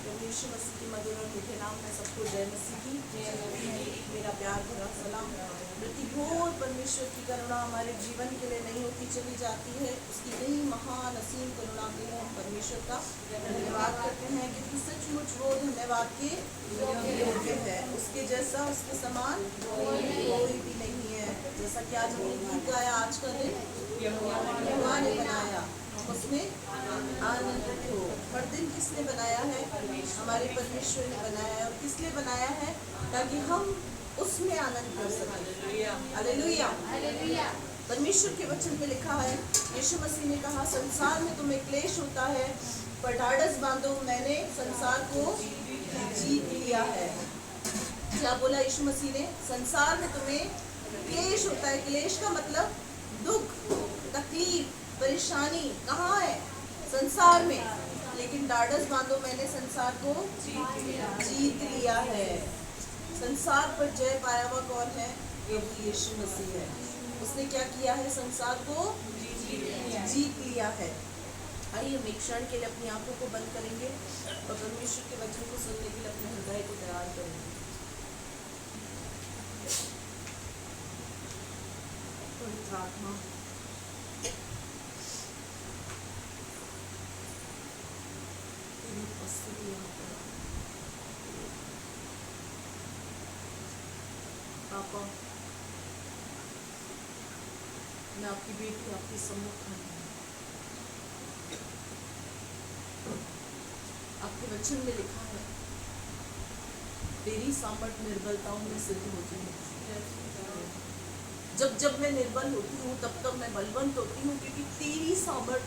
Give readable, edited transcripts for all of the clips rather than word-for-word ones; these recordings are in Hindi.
प्रभु यीशु मसीह की मधुर और मीठे नाम में सबको जय मसीह की मेरा प्यार भरा सलाम। प्रतिघोर परमेश्वर की करुणा हमारे जीवन के लिए नहीं होती चली जाती है। उसकी नई महान असीम करुणा के लिए हम परमेश्वर का धन्यवाद करते हैं क्योंकि सचमुच वो धन्यवाद के योग्य है। उसके जैसा उसके समान कोई भी नहीं है। जैसा कि आज हमने गीत गाया, आज का दिन यहोवा ने बनाया, उसमें आनंद हो। हर दिन किसने बनाया है? हमारे परमेश्वर ने बनाया है। और किस लिए बनाया है? ताकि हम उसमें आनंद कर सकें। हालेलुया। परमेश्वर के वचन में लिखा है, यीशु मसीह ने कहा, संसार में तुम्हें क्लेश होता है, पर ढाढ़स बांधो, मैंने संसार को जीत लिया है। क्या बोला यीशु मसीह ने? संसार में तुम्हें क्लेश होता है। क्लेश का मतलब दुख, तकलीफ, परेशानी कहाँ है? संसार में। लेकिन ढाढ़स बांधो, मैंने संसार को जीत लिया है। संसार पर जय पाया हुआ कौन है? प्रभु यीशु मसीह है। उसने क्या किया है? संसार को जीत लिया है। आइए हम एक क्षण के लिए अपनी आंखों को बंद करेंगे और परमेश्वर के वचन को सुनने के लिए अपने हृदय को तैयार करेंगे। प्रार्थना। पापा, मैं आपकी बेटी आपके सम्मुख खड़ी हूँ। आपके वचन में लिखा है, तेरी सामर्थ निर्बलताओं में सिद्ध होती है। जब जब मैं निर्बल होती हूँ तब तब मैं बलवंत होती हूँ, क्योंकि तेरी सामर्थ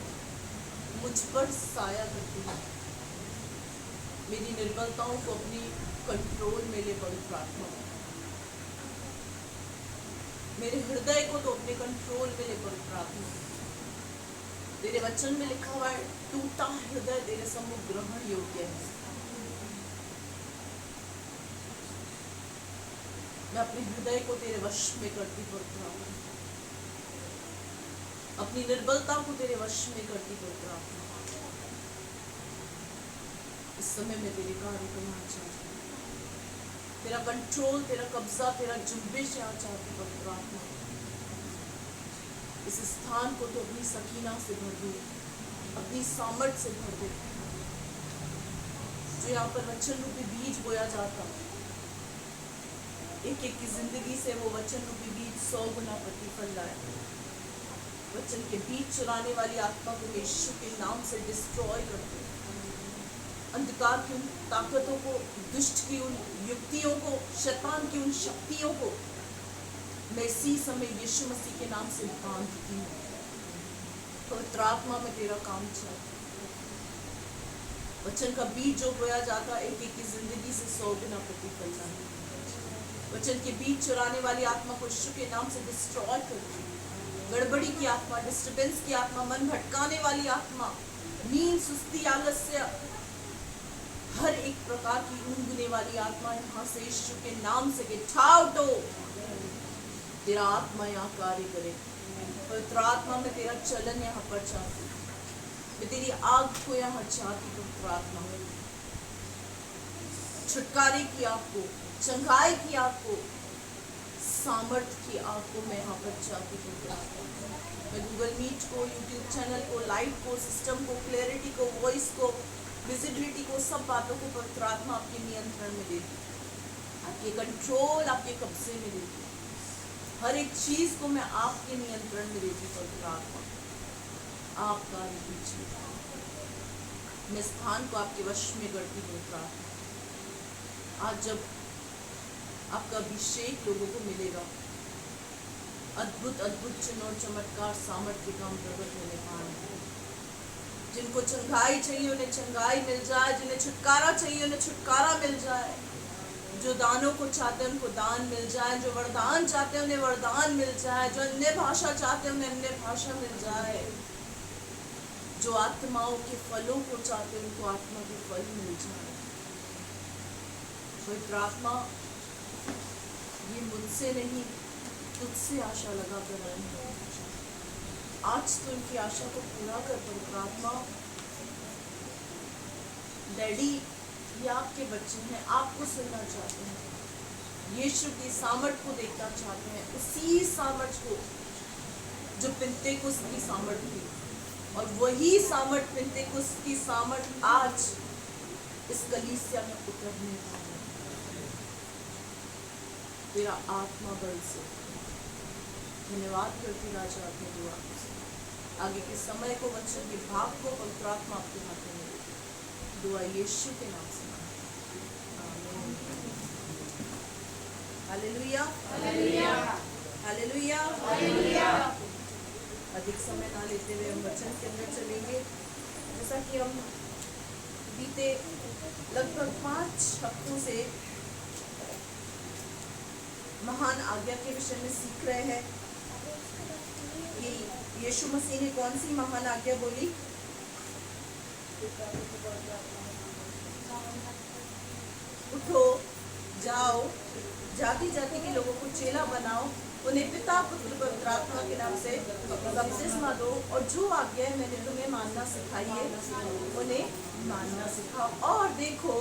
मुझ पर साया करती है। मेरी निर्बलताओं को अपनी कंट्रोल में ले, पवित्र आत्मा। मेरे हृदय को तो अपने कंट्रोल में ले, पवित्र आत्मा। तेरे वचन में लिखा हुआ है, टूटा हृदय तेरे सम्मुख ग्रहण योग्य है। मैं अपने हृदय को तेरे वश में करती, पवित्र आत्मा। अपनी निर्बलता को तेरे वश में करती, पवित्र आत्मा। इस समय में तेरे कार्य को यहाँ चाहती हूँ। तेरा कंट्रोल, तेरा कब्जा, तेरा जुम्बिश यहाँ चाहती, पवित्र आत्मा। इस स्थान को तो अपनी सकीना से भर दे, अपनी सामर्थ से भर दे। जो यहाँ पर वचन रूपी बीज बोया जाता, एक एक की जिंदगी से वो वचन रूपी बीज 100 गुना प्रतिफल लाए। वचन के बीज चुराने वाली आत्मा को यीशु के नाम से डिस्ट्रॉय कर दे। अंधकार की उन ताकतों को, दुष्ट की उन युक्तियों को, शैतान की उन शक्तियों को मैं इसी समय यीशु मसीह के नाम से बांधती हूँ। पवित्र आत्मा में तेरा काम चल। वचन का बीज जो बोया जाता, एक एक की जिंदगी से 100 गुना प्रतिफल लाए। वचन के बीज चुराने वाली आत्मा को यीशु के नाम से डिस्ट्रॉय कर दे। गड़बड़ी की आत्मा, डिस्टर्बेंस की आत्मा, मन भटकाने वाली आत्मा, नींद, सुस्ती, आलस्य, हर एक प्रकार की ऊँघने वाली आत्मा यहाँ से यीशु के नाम से गेट आउट हो। तेरा आत्मा यहाँ कार्य करे। पवित्र आत्मा में तेरा चलन यहाँ पर चाहती, मैं तेरी आग को यहाँ चाहती। पवित्र आत्मा में छुटकारे की आग को, चंगाई की आग को, सामर्थ की आग को मैं यहाँ पर चाहती हूँ। मैं गूगल मीट को, यूट्यूब चैनल को, लाइव को, सिस्टम को, क्लैरिटी को, वॉइस को, विजिबिलिटी को, सब बातों को पवित्र आत्मा आपके नियंत्रण में देती, आपके कंट्रोल, आपके कब्जे में देती। हर एक चीज को मैं आपके नियंत्रण में देती। पवित्र आत्मा आप कार्य कीजिए। मैं स्थान को आपके वश में करती। पवित्र आत्मा आज जब आपका अभिषेक लोगों को मिलेगा, अद्भुत अद्भुत चिन्ह और चमत्कार, सामर्थ्य काम प्रकट होने पाए। जिनको चंगाई चाहिए उन्हें चंगाई मिल जाए, जिन्हें छुटकारा चाहिए उन्हें छुटकारा मिल जाए, जो दानों को चाहते हैं उनको दान मिल जाए, जो वरदान चाहते हैं उन्हें वरदान मिल जाए, जो अन्य भाषा चाहते हैं उन्हें अन्य भाषा मिल जाए, जो आत्माओं के फलों को चाहते हैं उनको आत्मा के फल मिल जाए। पवित्र आत्मा, ये मुझसे नहीं तुझसे आशा लगा कर रहे हैं। आज तो इनकी आशा को पूरा कर। पवित्र आत्मा, डैडी ये आपके बच्चे हैं, आपको सुनना चाहते हैं, यीशु की सामर्थ को देखना चाहते हैं, उसी सामर्थ को जो पिन्तेकुस्त की सामर्थ थी, और वही सामर्थ पिन्तेकुस्त की सामर्थ आज इस कलीसिया में उतरने वाली है। तेरा आत्मा बल से धन्यवाद करती राजा अपने दुआ से। आगे के समय को, वचन के भाग को पवित्र आत्मा आपके हाथों में देती। दुआ यीशु के नाम से आमीन। Hallelujah, hallelujah, hallelujah, hallelujah. अधिक समय ना लेते हुए हम वचन के अंदर चलेंगे। जैसा कि हम बीते लगभग 5 हफ्तों से महान आज्ञा के विषय में सीख रहे हैं कि यीशु मसीह ने कौन सी महान आज्ञा बोली? उठो, जाओ, जाति जाति के लोगों को चेला बनाओ, उन्हें पिता पुत्र पवित्र आत्मा के नाम से बपतिस्मा दो, और जो आज्ञा मैंने तुम्हें मानना सिखाई है उन्हें मानना सिखाओ। और देखो,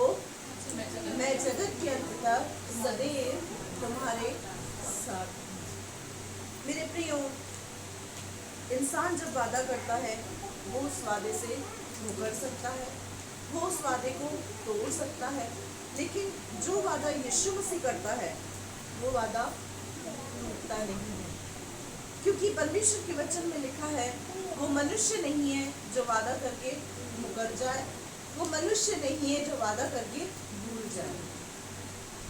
मैं जगत के अंत तक सदैव तुम्हारे साथ। मेरे प्रियो, इंसान जब वादा करता है वो उस वादे से मुकर सकता है, वो उस वादे को तोड़ सकता है, लेकिन जो वादा यीशु मसीह करता है वो वादा टूटता नहीं है। क्योंकि परमेश्वर के वचन में लिखा है, वो मनुष्य नहीं है जो वादा करके मुकर जाए, वो मनुष्य नहीं है जो वादा करके भूल जाए।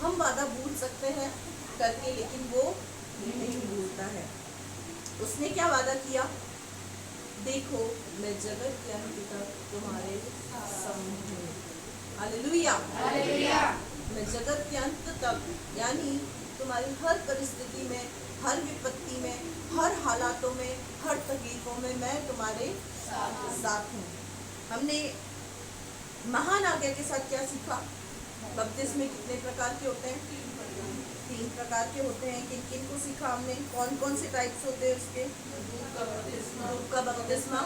हम वादा भूल सकते हैं करके, लेकिन वो नहीं भूलता है। उसने क्या वादा किया? देखो, मैं जगत के अंत तक तुम्हारे संग हूँ। Hallelujah, hallelujah. मैं जगत के अंत तक, यानी तुम्हारी हर परिस्थिति में, हर विपत्ति में, हर हालातों में, हर तकलीफों में मैं तुम्हारे साथ हूँ। हमने महान आज्ञा के साथ क्या सीखा? बपतिस्मे कितने प्रकार के होते हैं? 3 प्रकार के होते हैं। किन किन को सीखा हमने? कौन कौन से टाइप्स होते हैं उसके? धूप का बपतिस्मा,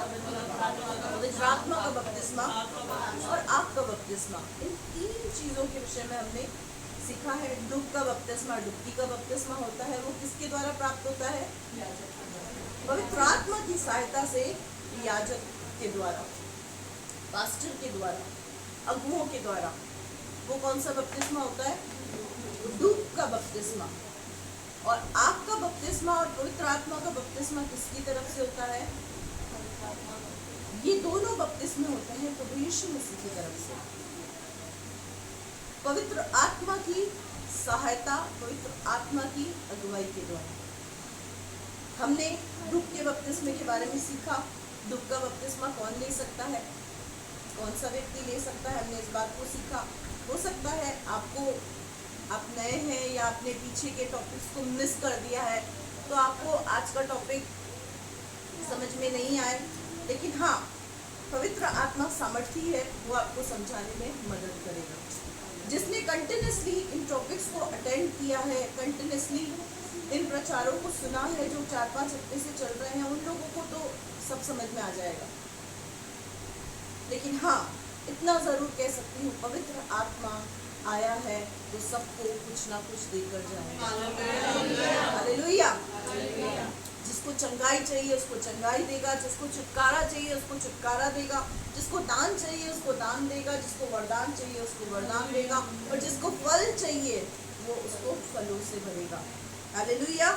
पवित्र आत्मा का बपतिस्मा और आग का बपतिस्मा। इन 3 चीजों के विषय में हमने सीखा है। डूब का बपतिस्मा, डुबकी का बपतिस्मा होता है, वो किसके द्वारा प्राप्त होता है? पवित्र आत्मा की सहायता से, याजक के द्वारा, पास्टर के द्वारा, अगुओं के द्वारा। वो कौन सा बपतिस्मा होता है? डूब का बपतिस्मा। और आग का बपतिस्मा और पवित्र आत्मा का बपतिस्मा किसकी तरफ से होता है? ये दोनों बपतिस्मे होते हैं प्रभु यीशु मसीह की तरफ से। पवित्र आत्मा की सहायता, पवित्र आत्मा की अगुवाई के द्वारा। हमने डूब के बपतिस्मे के बारे में सीखा। डूब का बपतिस्मा कौन ले सकता है? कौन सा व्यक्ति ले सकता है? हमने इस बात को सीखा। हो सकता है आप नए हैं या आपने पीछे के टॉपिक्स को मिस कर दिया है, तो आपको आज का टॉपिक समझ में नहीं आए, लेकिन हाँ, पवित्र आत्मा सामर्थी है, वो आपको समझाने में मदद करेगा। जिसने कंटिन्यूसली इन टॉपिक्स को अटेंड किया है, कंटिन्यूसली इन प्रचारों को सुना है जो 4-5 हफ्ते से चल रहे हैं, उन लोगों को तो सब समझ में आ जाएगा। लेकिन हाँ, इतना जरूर कह सकती हूँ, पवित्र आत्मा आया है तो सबको कुछ ना कुछ देकर जाएगा। हालेलुया। जिसको चंगाई चाहिए उसको चंगाई देगा, जिसको छुटकारा चाहिए उसको छुटकारा देगा, जिसको दान चाहिए उसको दान देगा, जिसको वरदान चाहिए उसको वरदान देगा, और जिसको फल चाहिए वो उसको फलों से भरेगा। हालेलुया।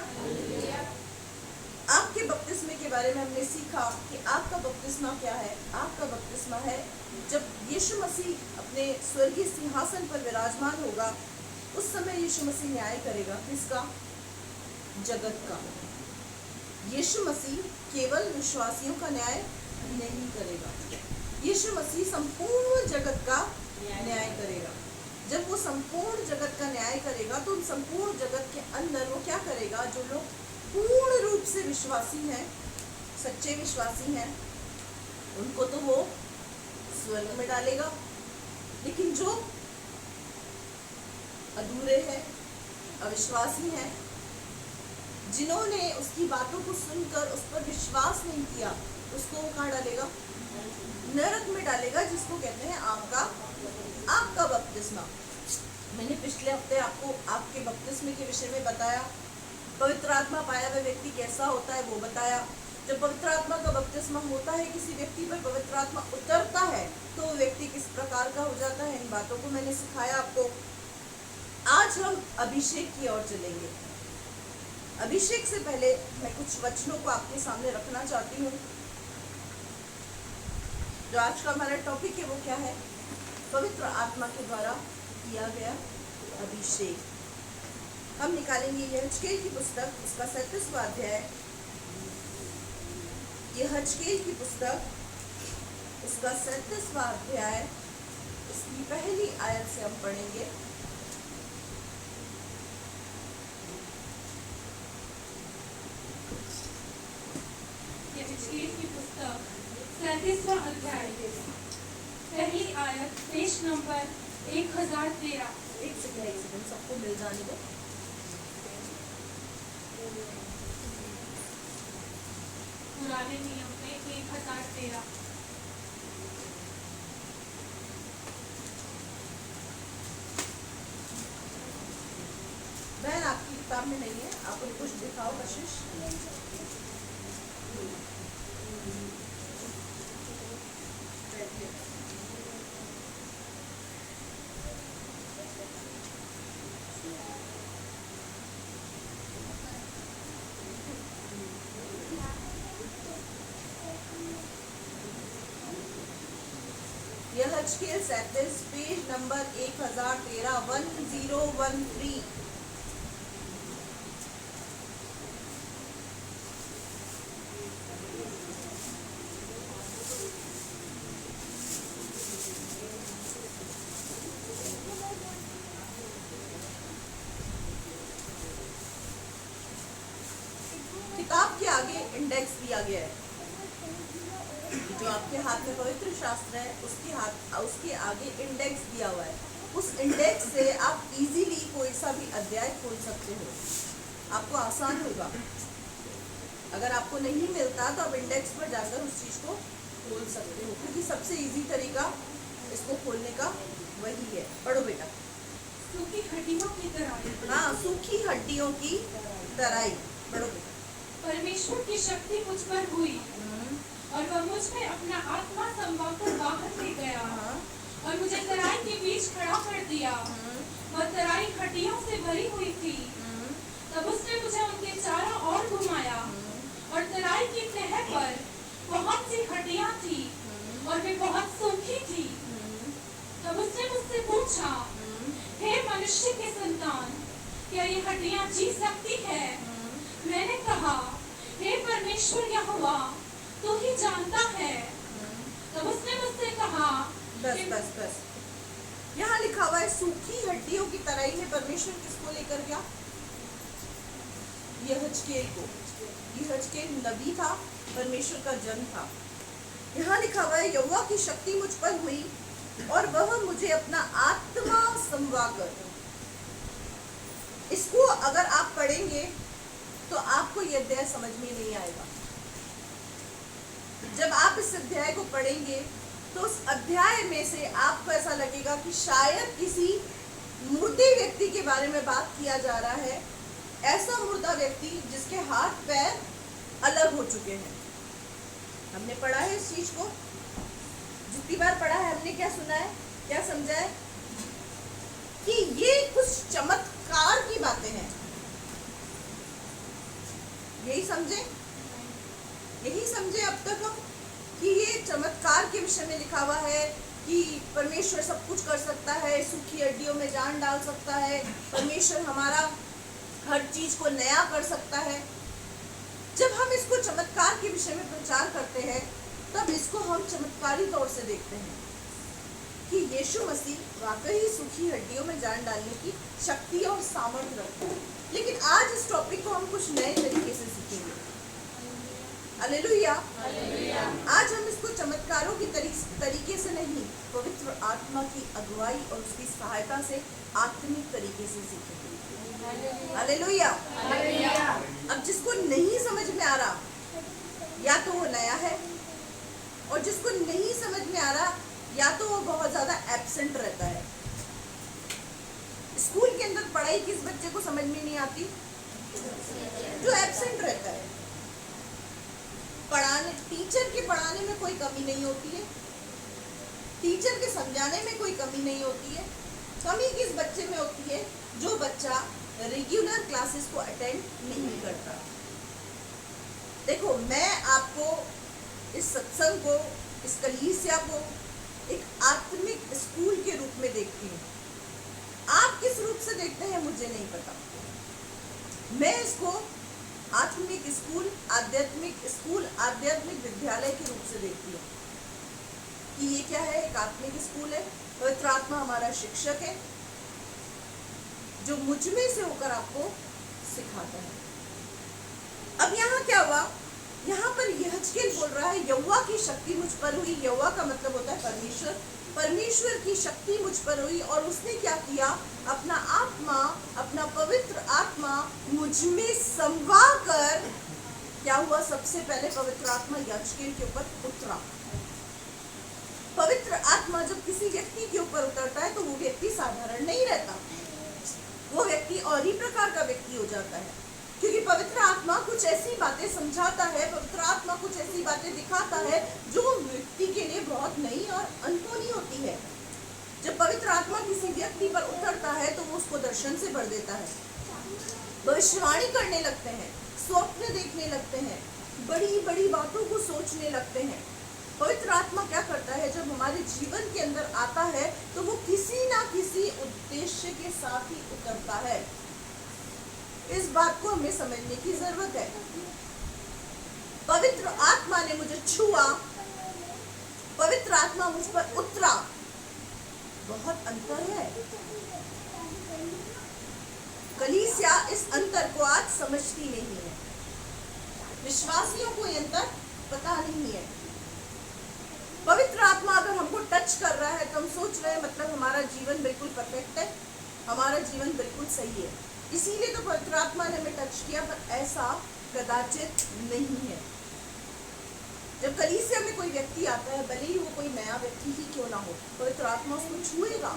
आग के बपतिस्मे के बारे में हमने सीखा कि आग का बपतिस्मा क्या है। आग का बपतिस्मा है जब यीशु मसीह अपने स्वर्गीय सिंहासन पर विराजमान होगा, उस समय यीशु मसीह न्याय करेगा। किसका? जगत का। यीशु मसीह केवल विश्वासियों का न्याय नहीं करेगा, यीशु मसीह संपूर्ण जगत का न्याय करेगा। जब वो संपूर्ण जगत का न्याय करेगा तो उन संपूर्ण जगत के अंदर वो क्या करेगा? जो लोग पूर्ण रूप से विश्वासी हैं, सच्चे विश्वासी हैं, उनको तो वो स्वर्ग में डालेगा, लेकिन जो अधूरे हैं, अविश्वासी हैं, जिन्होंने उसकी बातों को सुनकर उस पर विश्वास नहीं किया, उसको वो कहाँ डालेगा? नरक में डालेगा, जिसको कहते हैं आग का बपतिस्मा। मैंने पिछले हफ्ते आपको आपके बपतिस्मे के विषय में बताया। पवित्र आत्मा पाया हुआ व्यक्ति कैसा होता है वो बताया। जब पवित्र आत्मा का बपतिस्मा होता है, किसी व्यक्ति पर पवित्र आत्मा उतरता है, तो वो व्यक्ति किस प्रकार का हो जाता है, इन बातों को मैंने सिखाया आपको। आज हम अभिषेक की ओर चलेंगे। अभिषेक से पहले मैं कुछ वचनों को आपके सामने रखना चाहती हूँ। जो आज का हमारा टॉपिक है वो क्या है? पवित्र आत्मा के द्वारा किया गया अभिषेक। हम निकालेंगे यहेजकेल की पुस्तक, उसका 37वां अध्याय। यहेजकेल की पुस्तक, उसका 37वां अध्याय, इसकी पहली आयत से हम पढ़ेंगे। यहेजकेल की पुस्तक 37वां अध्याय, पहली आयत, पेज नंबर 1013। एक सेकंड सबको मिल जाने दो। पुराने नियम में 1013। बहन आपकी किताब में नहीं है, आप उनको कुछ दिखाओ कशिश। यहेजकेल 37 पेज नंबर 1013, 1013। किताब के आगे इंडेक्स दिया गया है। जो आपके हाथ में पवित्र शास्त्र है, उसके आगे इंडेक्स दिया हुआ है। उस इंडेक्स से आप इजीली कोई सा भी अध्याय खोल सकते हो, आपको आसान होगा। अगर आपको नहीं मिलता तो आप इंडेक्स पर जाकर उस चीज को खोल सकते हो, क्योंकि सबसे इजी तरीका इसको खोलने का वही है। पढ़ो बेटा। सूखी हड्डियों की तरह। हाँ, सूखी हड्डियों की तराई। पढ़ो बेटा। परमेश्वर की शक्ति मुझ पर हुई और वह मुझ में अपना आत्मा समवाकर बाहर ले गया और मुझे तराई के बीच खड़ा कर दिया। वह तराई हड्डियों से भरी हुई थी। तब उसने मुझे उनके चारों ओर घुमाया और तराई की तह पर बहुत सी हड्डियां थी और वे बहुत सूखी थी। तब उसने मुझसे पूछा, हे मनुष्य के संतान, क्या ये हड्डियां जी सकती है? मैंने कहा, हे परमेश्वर यहोवा, तू ही जानता है। तब उसने मुझसे कहा, बस यहाँ लिखा हुआ है सूखी हड्डियों की तराई में परमेश्वर किसको लेकर गया? यहेजकेल को। यहेजकेल नबी था, परमेश्वर का जन था। यहाँ लिखा हुआ है यहोवा की शक्ति मुझ पर हुई और वह मुझे अपना आत्मा समवाकर। इसको अगर आप पढ़ेंगे तो आपको यह अध्याय समझ में नहीं आएगा। जब आप इस अध्याय को पढ़ेंगे तो उस अध्याय में से आपको ऐसा लगेगा कि शायद किसी मुर्दे व्यक्ति के बारे में बात किया जा रहा है। ऐसा मुर्दा व्यक्ति जिसके हाथ पैर अलग हो चुके हैं। हमने पढ़ा है इस चीज को, जितनी बार पढ़ा है हमने क्या सुना है, क्या समझा है कि ये कुछ चमत्कार की बातें हैं। यही समझे अब तक हम कि ये चमत्कार के विषय में लिखा हुआ है कि परमेश्वर सब कुछ कर सकता है, सूखी हड्डियों में जान डाल सकता है, परमेश्वर हमारा हर चीज को नया कर सकता है। जब हम इसको चमत्कार के विषय में प्रचार करते हैं तब इसको हम चमत्कारी तौर से देखते हैं कि यीशु मसीह वाकई सूखी हड्डियों में जान डालने की शक्ति और सामर्थ्य रखते हैं। लेकिन आज इस टॉपिक को हम कुछ नए तरीके से सीखेंगे। हालेलुया। आज हम इसको चमत्कारों की तरीके से नहीं, पवित्र आत्मा की अगुवाई और उसकी सहायता से आत्मिक तरीके से सीखेंगे। हालेलुया। अब जिसको नहीं समझ में आ रहा, या तो वो नया है, और जिसको नहीं समझ में आ रहा या तो वो बहुत ज्यादा एब्सेंट रहता है। के अंदर पढ़ाई किस बच्चे को समझ में नहीं आती? जो एब्सेंट रहता है। टीचर के पढ़ाने में कोई कमी नहीं होती है, टीचर के समझाने में कोई कमी नहीं होती है। कमी किस बच्चे में होती है? जो बच्चा रेगुलर क्लासेस को अटेंड नहीं करता। देखो, मैं आपको इस सत्संग को, इस कलीसिया को एक आत्मिक स्कूल के रूप में देखती हूँ। आप किस रूप से देखते हैं मुझे नहीं पता। मैं इसको आत्मिक स्कूल, आध्यात्मिक विद्यालय के रूप से देखती हूँ कि ये क्या है, एक आत्मिक स्कूल है। पवित्र आत्मा हमारा शिक्षक है जो मुझ में से होकर आपको सिखाता है। अब यहाँ क्या हुआ? यहाँ पर यहेजकेल बोल रहा है यहोवा की शक्ति मुझ पर हुई। यहोवा का मतलब होता है परमेश्वर। परमेश्वर की शक्ति मुझ पर हुई और उसने क्या किया? अपना आत्मा, अपना पवित्र आत्मा मुझ में समवा कर क्या हुआ? सबसे पहले पवित्र आत्मा यहेजकेल के ऊपर उतरा। पवित्र आत्मा जब किसी व्यक्ति के ऊपर उतरता है तो वो व्यक्ति साधारण नहीं रहता, वो व्यक्ति और ही प्रकार का व्यक्ति हो जाता है। क्योंकि पवित्र आत्मा कुछ ऐसी बातें समझाता है, पवित्र आत्मा कुछ ऐसी बातें दिखाता है जो व्यक्ति के लिए बहुत नई और अनहोनी होती है। जब पवित्र आत्मा किसी व्यक्ति पर उतरता है तो वो उसको दर्शन से भर देता है, भविष्यवाणी करने लगते हैं, स्वप्न देखने लगते हैं, बड़ी बड़ी बातों को सोचने लगते हैं। पवित्र आत्मा क्या करता है? जब हमारे जीवन के अंदर आता है तो वो किसी ना किसी उद्देश्य के साथ ही उतरता है। इस बात को हमें समझने की जरूरत है। पवित्र आत्मा ने मुझे छुआ, पवित्र आत्मा मुझ पर उतरा, बहुत अंतर है। कलीसिया इस अंतर को आज समझती नहीं है, विश्वासियों को ये अंतर पता नहीं है। पवित्र आत्मा अगर हमको टच कर रहा है तो हम सोच रहे हैं मतलब हमारा जीवन बिल्कुल परफेक्ट है, हमारा जीवन बिल्कुल सही है, इसीलिए तो पवित्र आत्मा ने हमें टच किया। पर ऐसा कदाचित नहीं है। जब कलीसिया में कोई व्यक्ति आता है, भले ही वो कोई नया व्यक्ति ही क्यों ना हो, पवित्र आत्मा उसको छुएगा,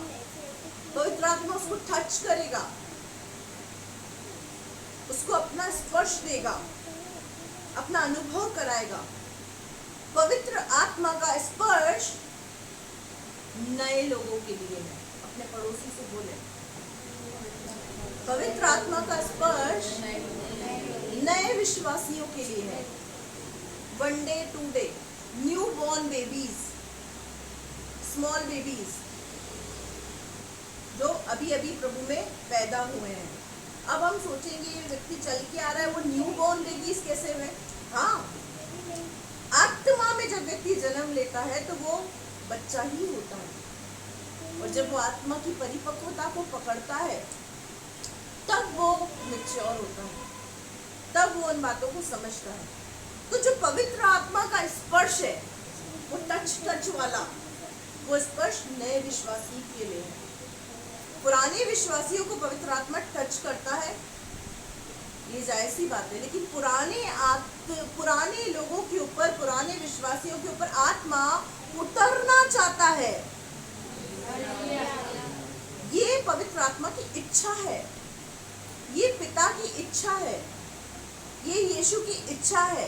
पवित्र आत्मा उसको टच करेगा, उसको अपना स्पर्श देगा, अपना अनुभव कराएगा। पवित्र आत्मा का स्पर्श नए लोगों के लिए है। अपने पड़ोसी से बोले, पवित्र आत्मा का स्पर्श नए विश्वासियों के लिए है। 1 day 2 day, new born babies, small babies जो अभी अभी प्रभु में पैदा हुए हैं। अब हम सोचेंगे ये व्यक्ति चल के आ रहा है, वो न्यू बॉर्न बेबीज कैसे हुए? हाँ, आत्मा में जब व्यक्ति जन्म लेता है तो वो बच्चा ही होता है, और जब वो आत्मा की परिपक्वता को पकड़ता है तब वो मैच्योर होता है, तब वो उन बातों को समझता है। तो जो पवित्र आत्मा का स्पर्श है, वो टच वाला, वो स्पर्श नए विश्वासी के लिए है। पुराने विश्वासियों को पवित्र आत्मा टच करता है, ये जायज सी बात है, लेकिन पुराने लोगों के ऊपर, पुराने विश्वासियों के ऊपर आत्मा उतरना चाहता है। ये पवित्र आत्मा की इच्छा है, ये पिता की इच्छा है, ये यीशु की इच्छा है।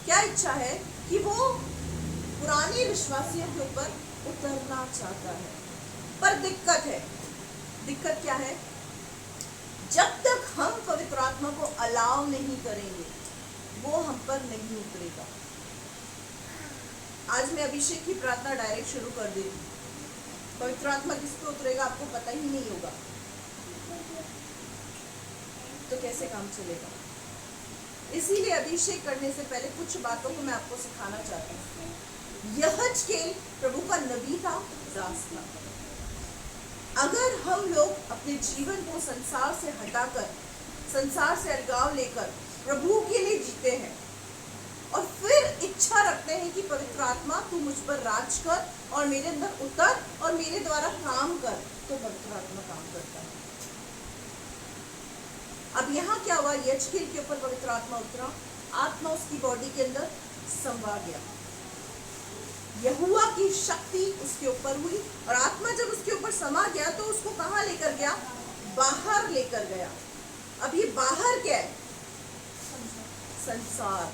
क्या इच्छा है? कि वो पुराने विश्वासियों के ऊपर उतरना चाहता है। पर दिक्कत क्या है? जब तक हम पवित्र आत्मा को अलाउ नहीं करेंगे, वो हम पर नहीं उतरेगा। आज मैं अभिषेक की प्रार्थना डायरेक्ट शुरू कर देती। पवित्र आत्मा किस पे उतरेगा आपको पता ही नहीं होगा, तो कैसे काम चलेगा? इसीलिए अभिषेक करने से पहले कुछ बातों को मैं आपको सिखाना चाहती हूँ। यहेजकेल प्रभु का नबी था, दास था। अगर हम लोग अपने जीवन को संसार से हटाकर, संसार से अलगाव लेकर प्रभु के लिए जीते हैं और फिर इच्छा रखते हैं कि पवित्र आत्मा तू मुझ पर राज कर और मेरे अंदर उतर और मेरे द्वारा काम कर, तो पवित्र आत्मा काम करता है। अब यहाँ क्या हुआ? यहेजकेल के ऊपर पवित्र आत्मा उतरा, आत्मा उसकी बॉडी के अंदर समा गया, यहोवा की शक्ति उसके ऊपर हुई, और आत्मा जब उसके ऊपर समा गया तो उसको कहाँ लेकर गया? बाहर लेकर गया। अब ये बाहर क्या है? संसार।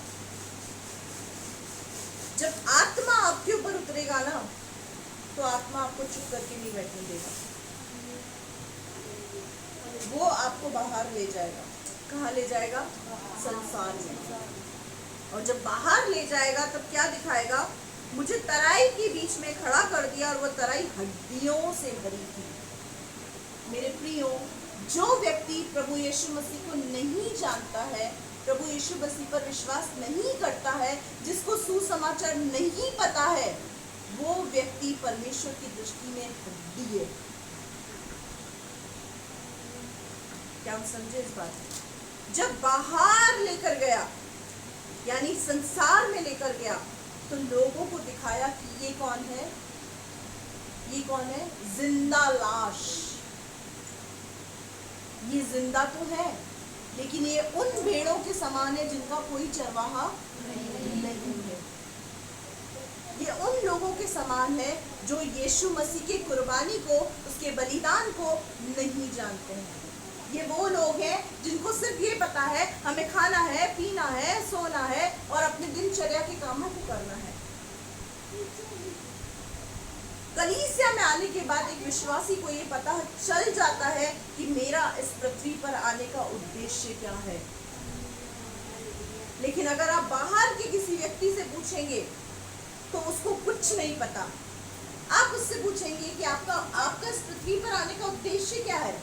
जब आत्मा आपके ऊपर उतरेगा ना, तो आत्मा आपको चुप करके नहीं बैठने देगा, वो आपको बाहर ले जाएगा। कहाँ ले जाएगा? संसार में। और जब बाहर ले जाएगा तब क्या दिखाएगा? मुझे तराई के बीच में खड़ा कर दिया और वो तराई हड्डियों से भरी थी। मेरे प्रियो, जो व्यक्ति प्रभु यीशु मसीह को नहीं जानता है, प्रभु यीशु मसीह पर विश्वास नहीं करता है, जिसको सुसमाचार नहीं पता है, वो व्यक्ति परमेश्वर की दृष्टि में हड्डी है। क्या हम समझे इस बात? जब बाहर लेकर गया, यानी संसार में लेकर गया, तो लोगों को दिखाया कि ये कौन है? ये कौन है? जिंदा लाश। ये जिंदा तो है, लेकिन ये उन भेड़ों के समान है जिनका कोई चरवाहा नहीं है। ये उन लोगों के समान है जो यीशु मसीह की कुर्बानी को, उसके बलिदान को नहीं जानते हैं। ये वो लोग हैं जिनको सिर्फ ये पता है हमें खाना है, पीना है, सोना है और अपने दिनचर्या के कामों को करना है। कलीसिया में आने के बाद एक विश्वासी को ये पता चल जाता है कि मेरा इस पृथ्वी पर आने का उद्देश्य क्या है। लेकिन अगर आप बाहर के किसी व्यक्ति से पूछेंगे तो उसको कुछ नहीं पता। आप उससे पूछेंगे कि आपका इस पृथ्वी पर आने का उद्देश्य क्या है,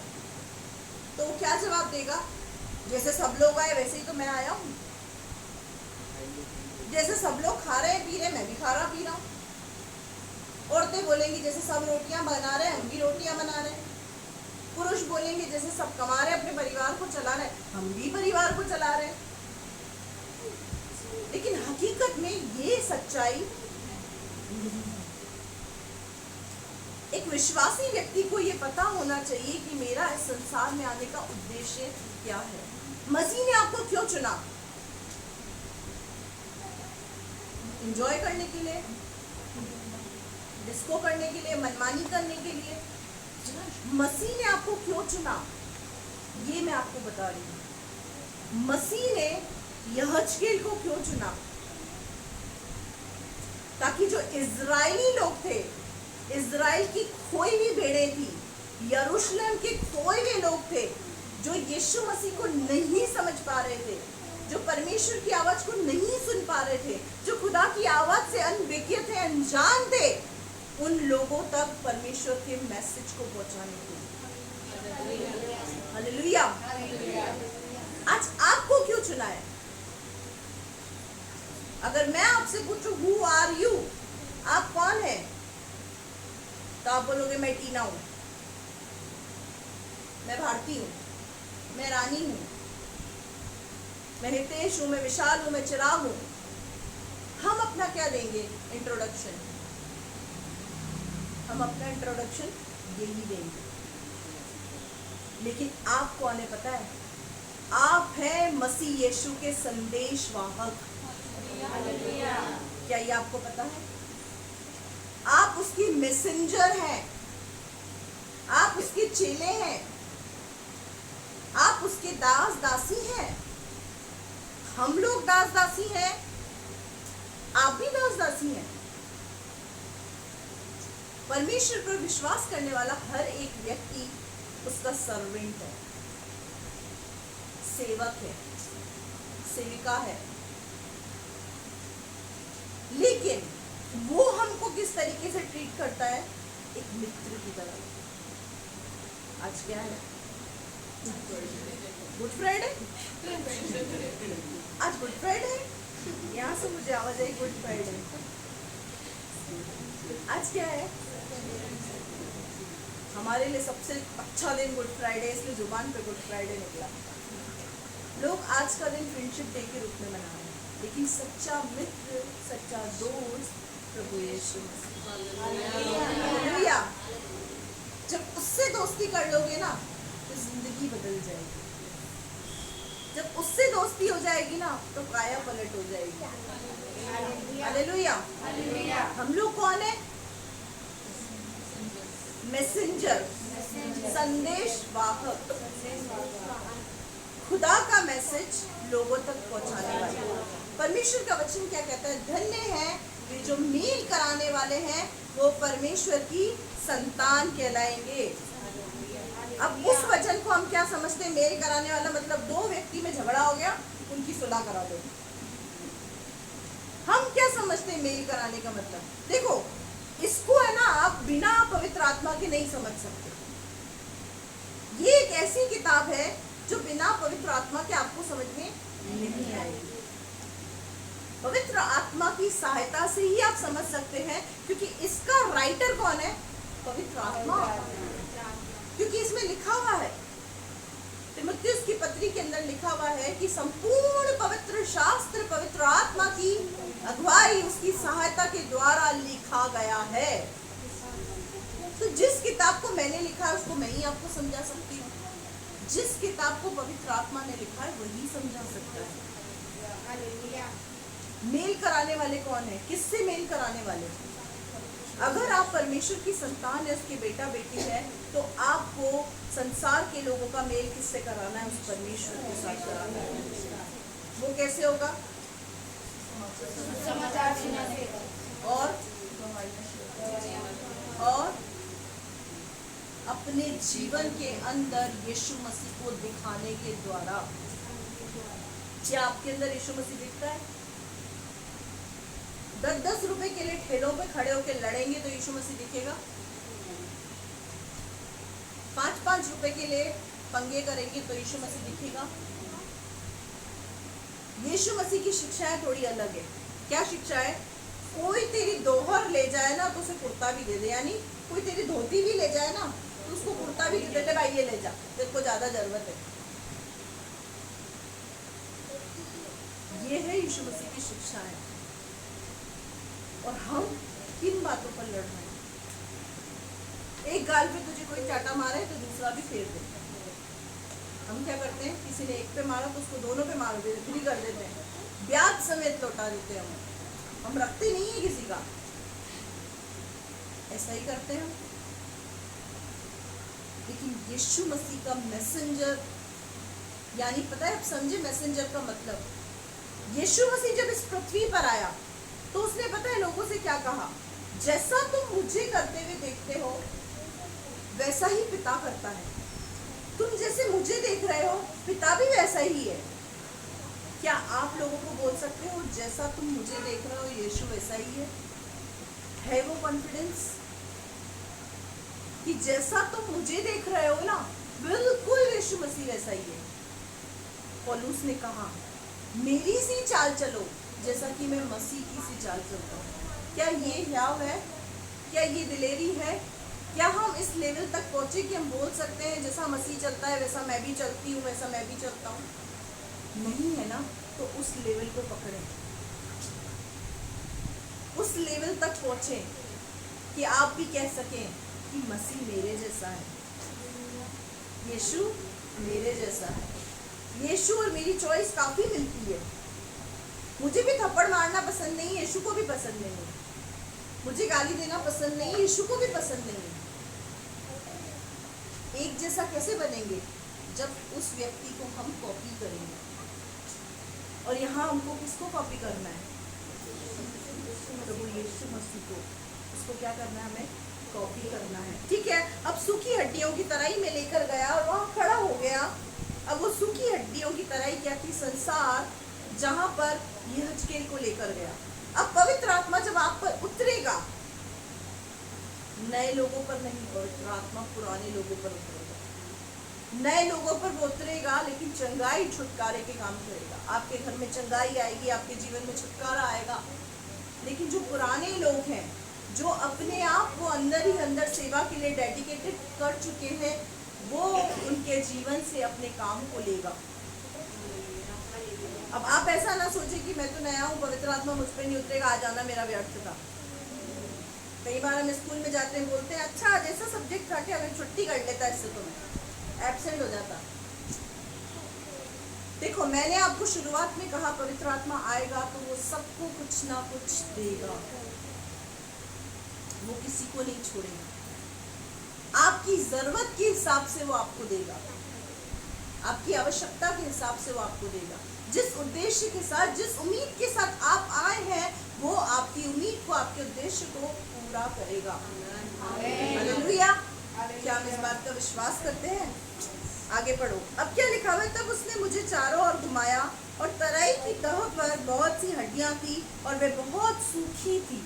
तो वो क्या जवाब देगा? जैसे सब लोग आए वैसे ही तो मैं आया हूँ। जैसे सब लोग खा रहे हैं पी रहे, मैं भी खा रहा पी रहा हूँ। औरतें बोलेंगी जैसे सब रोटियां बना रहे हैं, हम भी रोटियां बना रहे हैं। पुरुष बोलेंगे जैसे सब कमा रहे हैं, अपने परिवार को चला रहे हैं, हम भी परिवार को चला रहे हैं। लेकिन हकीकत में ये सच्चाई एक विश्वासी व्यक्ति को ये पता होना चाहिए कि मेरा इस संसार में आने का उद्देश्य क्या है। मसीह ने आपको क्यों चुना? एंजॉय करने के लिए, डिस्को करने के लिए, मनमानी करने के लिए? मसीह ने आपको क्यों चुना, ये मैं आपको बता रही हूँ। मसीह ने यहजकेल को क्यों चुना? ताकि जो इजरायली लोग थे, इजराइल की खोई हुई भेड़ें थी, यरूशलेम के खोए हुए लोग थे, जो यीशु मसीह को नहीं समझ पा रहे थे, जो परमेश्वर की आवाज को नहीं सुन पा रहे थे, जो खुदा की आवाज से अनभिज्ञ थे, अनजान थे, उन लोगों तक परमेश्वर के मैसेज को पहुंचाने के लिए। हालेलुया। आज आपको क्यों चुना है? अगर मैं आपसे पूछूं हु आर यू, आप कौन है, तो आप बोलोगे मैं टीना हूं, मैं भारती हूं, मैं रानी हूं, मैं हितेश हूं, मैं विशाल हूं, मैं चिराग हूं। हम अपना क्या देंगे? इंट्रोडक्शन। हम अपना इंट्रोडक्शन यही देंगे। लेकिन आप कौन है पता है? आप हैं मसीह यीशु के संदेश वाहक। क्या ये आपको पता है? आप उसकी मैसेंजर हैं, आप उसके चेले हैं, आप उसके दास दासी हैं। हम लोग दास दासी हैं, आप भी दास दासी हैं। परमेश्वर पर विश्वास करने वाला हर एक व्यक्ति उसका सर्वेंट है, सेवक है, सेविका है। लेकिन वो हमको किस तरीके से ट्रीट करता है? एक मित्र की तरह। आज क्या है? Good Friday. आज गुड फ्राइडे है। यहाँ से मुझे आवाज आई गुड फ्राइडे। आज क्या है? हमारे लिए सबसे अच्छा दिन गुड फ्राइडे, इसलिए जुबान पे गुड फ्राइडे निकला। लोग आज का दिन फ्रेंडशिप डे के रूप में मना रहे हैं, लेकिन सच्चा मित्र, सच्चा दोस्त प्रभु यीशु मसीह। हालेलुया। जब उससे दोस्ती कर लोगे ना तो जिंदगी बदल जाएगी। जब उससे दोस्ती हो जाएगी ना तो काया पलट हो जाएगी। हालेलुया। हम लोग कौन है? मैसेंजर, संदेश वाहक, खुदा का मैसेज लोगों तक पहुंचाने वाले। परमेश्वर का वचन क्या कहता है? धन्य है वे जो मेल कराने वाले हैं, वो परमेश्वर की संतान कहलाएंगे। अब उस वचन को हम क्या समझते हैं? मेल कराने वाला मतलब दो व्यक्ति में झगड़ा हो गया, उनकी सुलह करा दो। हम क्या समझते हैं मेल कराने का मतलब? देखो, इसको है ना, आप बिना पवित्र आत्मा के नहीं समझ सकते। ये एक ऐसी किताब है जो बिना पवित्र आत्मा के आपको समझ में नहीं आएगी। पवित्र आत्मा की सहायता से ही आप समझ सकते हैं, क्योंकि इसका राइटर कौन है? पवित्र आत्मा। क्योंकि इसमें लिखा हुआ है, तीमुथियुस की पत्री के अंदर लिखा हुआ है कि संपूर्ण पवित्र शास्त्र पवित्र आत्मा की अगुवाई, उसकी सहायता के द्वारा लिखा गया है। तो जिस किताब को मैंने लिखा है उसको मैं ही आपको समझा सकती हूँ। जिस किताब को पवित्र आत्मा ने लिखा है वही समझा सकता है। मेल कराने वाले कौन है? किससे मेल कराने वाले? अगर आप परमेश्वर की संतान है, उसके बेटा बेटी है, तो आपको संसार के लोगों का मेल किससे कराना है? उस परमेश्वर के साथ कराना है। वो कैसे होगा? और अपने जीवन के अंदर यीशु मसीह को दिखाने के द्वारा। क्या आपके अंदर यीशु मसीह दिखता है? 10-10 रुपए के लिए ठेलों पे खड़े होकर लड़ेंगे तो यीशु मसीह दिखेगा? 5-5 रुपए के लिए पंगे करेंगे तो यीशु मसीह दिखेगा? यीशु मसीह की शिक्षाएं थोड़ी अलग है। क्या शिक्षा है? कोई तेरी दोहर ले जाए ना तो उसे कुर्ता भी दे दे, यानी कोई तेरी धोती भी ले जाए ना तो उसको कुर्ता भी दे दे, भाई ये ले जा, तेरे को ज्यादा जरूरत है। ये है यीशु मसीह की शिक्षाएं। और हम किन बातों पर लड़ रहे हैं? एक गाल पे तुझे कोई चाटा मारे तो दूसरा भी फेर देते हैं। हम क्या करते हैं? किसी ने एक पे मारा तो उसको दोनों पे मार देते, फ्री कर देते हैं, ब्याज समेत लौटा देते हैं। हम रखते नहीं है किसी का, ऐसा ही करते हैं। लेकिन यीशु मसीह का मैसेंजर, यानी पता है, आप समझे मैसेंजर का मतलब? यीशु मसीह जब इस पृथ्वी पर आया तो उसने पता है लोगों से क्या कहा? जैसा तुम मुझे करते हुए देखते हो वैसा ही पिता करता है। तुम जैसे मुझे देख रहे हो पिता भी वैसा ही है। क्या आप लोगों को बोल सकते हो जैसा तुम मुझे देख रहे हो यीशु वैसा ही है? है वो कॉन्फिडेंस कि जैसा तुम मुझे देख रहे हो ना, बिल्कुल यीशु मसीह वैसा ही है। पौलुस ने कहा मेरी सी चाल चलो जैसा कि मैं मसीह की सी चाल चलता हूँ। क्या ये ह्याव है? क्या ये दिलेरी है? क्या हम इस लेवल तक पहुंचे कि हम बोल सकते हैं जैसा मसीह चलता है वैसा मैं भी चलती हूँ, वैसा मैं भी चलता हूँ? नहीं है ना? तो उस लेवल को पकड़ें, उस लेवल तक पहुंचे कि आप भी कह सकें कि मसीह मेरे जैसा है, यीशु मेरे जैसा है। यीशु और मेरी चॉइस काफी मिलती है। मुझे भी थप्पड़ मारना पसंद नहीं, यीशु को भी पसंद नहीं है। मुझे गाली देना पसंद नहीं, यीशु को भी पसंद नहीं है। एक जैसा कैसे बनेंगे? जब उस व्यक्ति को हम कॉपी करेंगे। और यहाँ हमको किसको कॉपी करना है? प्रभु यीशु मसीह को। उसको क्या करना है? हमें कॉपी करना है। ठीक है, अब सूखी हड्डियों की तरह ही मैं लेकर गया और वहाँ खड़ा हो गया। अब वो सूखी हड्डियों की तरह ही क्या थी? संसार, जहाँ पर यहेजकेल को लेकर गया। अब पवित्र आत्मा जब आप पर उतरेगा, नए लोगों पर नहीं, पवित्र आत्मा पुराने लोगों पर उतरेगा। नए लोगों पर वो उतरेगा, लेकिन चंगाई छुटकारे के काम करेगा। आपके घर में चंगाई आएगी, आपके जीवन में छुटकारा आएगा। लेकिन जो पुराने लोग हैं, जो अपने आप को अंदर ही अंदर सेवा के लिए डेडिकेटेड कर चुके हैं, वो उनके जीवन से अपने काम को लेगा। अब आप ऐसा ना सोचे कि मैं तो नया हूँ, पवित्र आत्मा मुझ पर नहीं उतरेगा, आ जाना मेरा व्यर्थ था। कई बार हम स्कूल में जाते हैं, बोलते हैं अच्छा जैसा सब्जेक्ट था, क्या हमें छुट्टी कर लेता, इससे तो मैं एब्सेंट हो जाता। देखो, मैंने आपको शुरुआत में कहा पवित्र आत्मा आएगा तो वो सबको कुछ ना कुछ देगा, वो किसी को नहीं छोड़ेगा। आपकी जरूरत के हिसाब से वो आपको देगा, आपकी आवश्यकता के हिसाब से वो आपको देगा। जिस उद्देश्य के साथ, जिस उम्मीद के साथ आप आए हैं, वो आपकी उम्मीद को, आपके उद्देश्य को पूरा करेगा। हालेलुया। क्या हम इस बात का विश्वास करते हैं? आगे पढ़ो। अब क्या लिखा हुआ है? तब उसने मुझे चारों ओर घुमाया और तराई की तह पर बहुत सी हड्डियां थी और वे बहुत सूखी थी।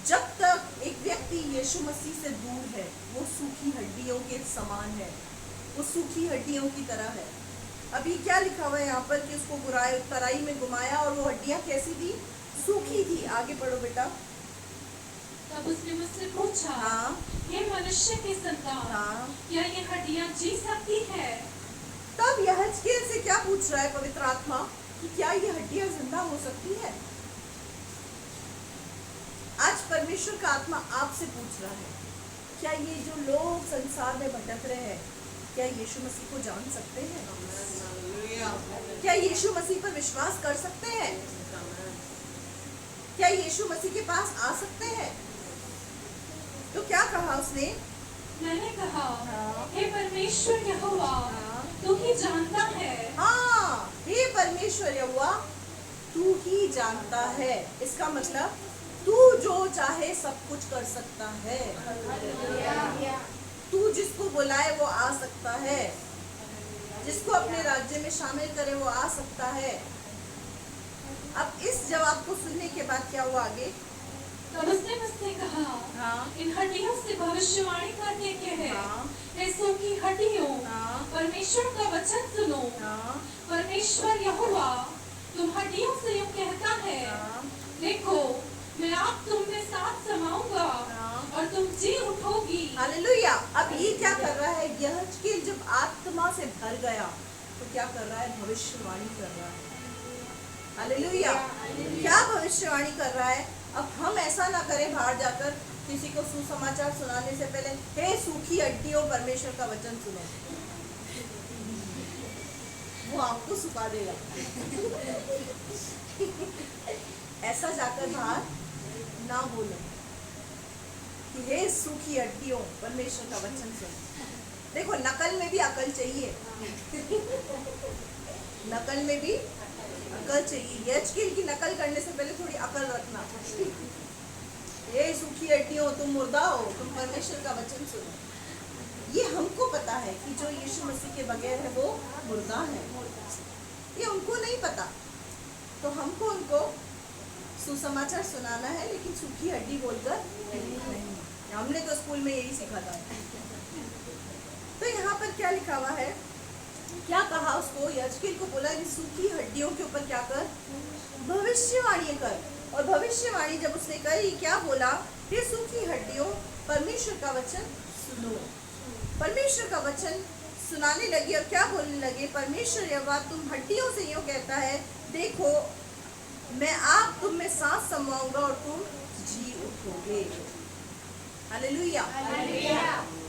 जब तक एक व्यक्ति यीशु मसीह से दूर है, वो सूखी हड्डियों के समान है, वो सूखी हड्डियों की तरह है। अभी क्या लिखा हुआ है यहाँ पर कि उसको तराई में घुमाया और वो हड्डियां कैसी थी? सूखी थी। आगे पढ़ो बेटा। तब उसने मुझसे पूछा, हाँ। हे मनुष्य के संतान, हाँ। क्या ये हड्डियां जी सकती है? तब यहेजकेल से क्या पूछ रहा है पवित्र आत्मा कि क्या ये हड्डियां जिंदा हो सकती है? आज परमेश्वर का आत्मा आपसे पूछ रहा है, क्या ये जो लोग संसार में भटक रहे हैं, क्या यीशु मसीह को जान सकते हैं? क्या यीशु मसीह पर विश्वास कर सकते हैं? क्या यीशु मसीह के पास आ सकते हैं? तो क्या कहा उसने? मैंने कहा, हाँ। हे परमेश्वर यहोवा, हाँ। तू ही जानता है। हाँ, हे परमेश्वर यहोवा, तू ही जानता है। इसका मतलब तू जो चाहे सब कुछ कर सकता है। तू जिसको बुलाए वो आ सकता है, जिसको अपने राज्य में शामिल करे वो आ सकता है। अब इस जवाब को सुनने के बाद क्या हुआ आगे? तब उसने मुझसे कहा, हाँ। इन हड्डियों से भविष्यवाणी करके कहे, हाँ। हे सूखी हड्डियों, हाँ। परमेश्वर का वचन सुनो। हाँ। परमेश्वर यहोवा तुम हड्डियों से यूं कहता है, हाँ। देखो मैं आप तुम में साथ समाऊंगा हाँ। और तुम जी उठोगी। हालेलुया। अब ये क्या कर रहा है? यहेजकेल जब आत्मा से भर गया तो क्या कर रहा है? भविष्यवाणी कर रहा है। हालेलुया। क्या भविष्यवाणी कर रहा है? अब हम ऐसा ना करें बाहर जाकर किसी को सुसमाचार सुनाने से पहले, हे सूखी हड्डियों, परमेश्वर का वचन सुनो। वो आपको सुखा देगा। ऐसा जाकर बाहर ना बोलो कि हे सूखी हड्डियों, परमेश्वर का वचन सुनो। देखो, नकल में भी अकल चाहिए। नकल में भी अकल चाहिए। यहेजकेल की नकल करने से पहले थोड़ी अकल रखना। ये सूखी हड्डियों, तुम मुर्दा हो, तुम परमेश्वर का वचन सुनो। ये हमको पता है कि जो यीशु मसीह के बगैर है वो मुर्दा है, ये उनको नहीं पता। तो हमको उनको सुसमाचार सुनाना है, लेकिन सूखी हड्डी बोलकर नहीं। हमने तो स्कूल में यही सीखा था। तो यहाँ पर क्या लिखा हुआ है? क्या कहा उसको? यहेजकेल को बोला कि सूखी हड्डियों के ऊपर क्या कर? भविष्यवाणी कर। और भविष्यवाणी जब उसने करी, क्या बोला? ये सूखी हड्डियों, परमेश्वर का वचन सुनो। परमेश्वर का वचन सुनाने लगी और क्या बोलने लगे? परमेश्वर यहोवा तुम हड्डियों से यूं कहता है, देखो मैं आप तुम में सांस समाऊंगा और तुम जी उठोगे। हालेलुया।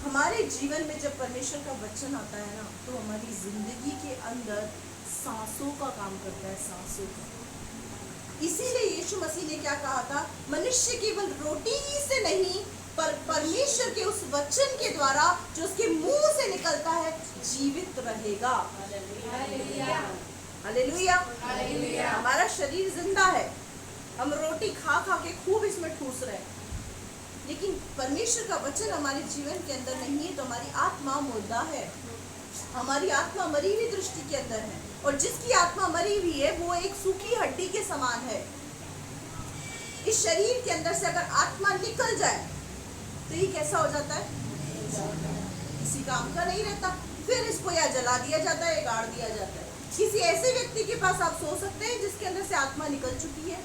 हमारे जीवन में जब परमेश्वर का वचन आता है ना, तो हमारी जिंदगी के अंदर सांसों का काम करता है, सांसों का। इसीलिए यीशु मसीह ने क्या कहा था? मनुष्य केवल रोटी ही से नहीं, पर परमेश्वर के उस वचन के द्वारा जो उसके मुंह से निकलता है जीवित रहेगा। हालेलुया। हमारा शरीर जिंदा है, हम रोटी खा खा के खूब इसमें ठूस रहे हैं, लेकिन परमेश्वर का वचन हमारे जीवन के अंदर नहीं है, तो हमारी आत्मा मुर्दा है। हमारी आत्मा मरी हुई दृष्टि के अंदर है, और जिसकी आत्मा मरी हुई है वो एक सूखी हड्डी के समान है। इस शरीर के अंदर से अगर आत्मा निकल जाए तो ये कैसा हो जाता है? किसी काम का नहीं रहता। फिर इसको या जला दिया जाता है या गाड़ दिया जाता है। किसी ऐसे व्यक्ति के पास आप सो सकते हैं जिसके अंदर से आत्मा निकल चुकी है?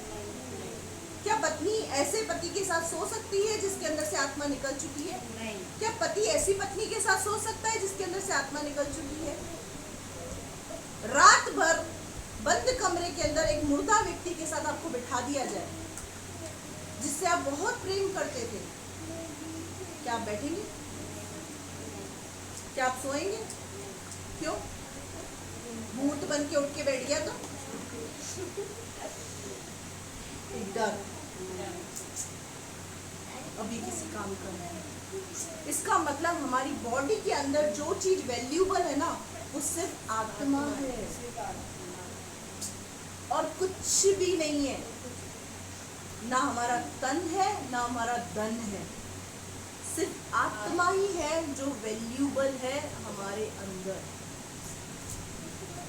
क्या पत्नी ऐसे पति के साथ सो सकती है जिसके अंदर से आत्मा निकल चुकी है? नहीं। क्या पति ऐसी पत्नी के साथ सो सकता है जिसके अंदर से आत्मा निकल चुकी है? रात भर बंद कमरे के अंदर एक मुर्दा व्यक्ति के साथ आपको बिठा दिया जाए, जिससे आप बहुत प्रेम करते थे, क्या आप बैठेंगे? क्या आप सोएंगे? क्यों? भूत बन के उठ के बैठ गया तो डर। अभी किसी काम का नहीं। इसका मतलब हमारी बॉडी के अंदर जो चीज वैल्यूबल है ना, वो सिर्फ आत्मा है और कुछ भी नहीं है। ना हमारा तन है, ना हमारा धन है, सिर्फ आत्मा ही है जो वैल्यूबल है हमारे अंदर।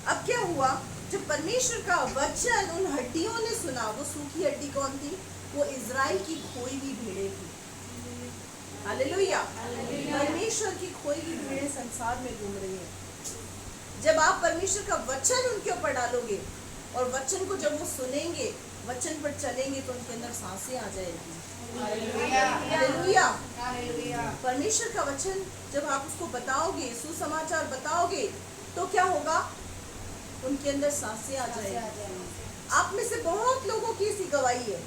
अब क्या हुआ, जब परमेश्वर का वचन उन हड्डियों ने सुना, वो सूखी हड्डी कौन थी? वो इज़राइल की खोई हुई भेड़ें थी। हालेलुया। परमेश्वर की खोई हुई भेड़ें संसार में घूम रही हैं। जब आप परमेश्वर का वचन उनके ऊपर डालोगे और वचन को जब वो सुनेंगे, वचन पर चलेंगे, तो उनके अंदर सांसें आ जाएगी। हालेलुया। परमेश्वर का वचन जब आप उसको बताओगे, सुसमाचार बताओगे, तो क्या होगा? उनके अंदर सांसें आ जाएगी। आप में से बहुत लोगों की ऐसी गवाही है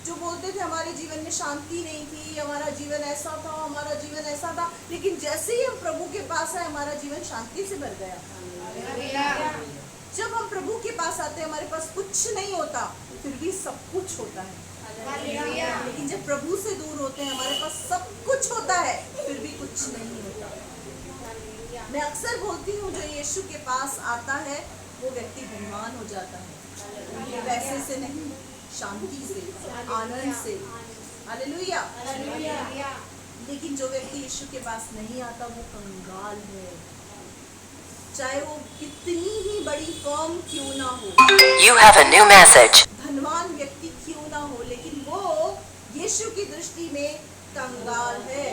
जो बोलते थे हमारे जीवन में शांति नहीं थी, हमारा जीवन ऐसा था, हमारा जीवन ऐसा था, लेकिन जैसे ही हम प्रभु के पास आए, हमारा जीवन शांति से भर गया। जब हम प्रभु के पास आते हैं, हमारे पास कुछ नहीं होता, फिर भी सब कुछ होता है। लेकिन जब प्रभु से दूर होते हैं, हमारे पास सब कुछ होता है, फिर भी कुछ नहीं होता। मैं अक्सर बोलती हूँ, जो यीशु के पास आता है वो व्यक्ति धनवान हो जाता है, पैसे से नहीं, शांति से, आनंद से। हालेलुया। लेकिन जो व्यक्ति यीशु के पास नहीं आता, वो कंगाल है, चाहे वो कितनी ही बड़ी फर्म क्यों ना हो, You have a new message. धनवान व्यक्ति क्यों ना हो, लेकिन वो यीशु की दृष्टि में कंगाल है।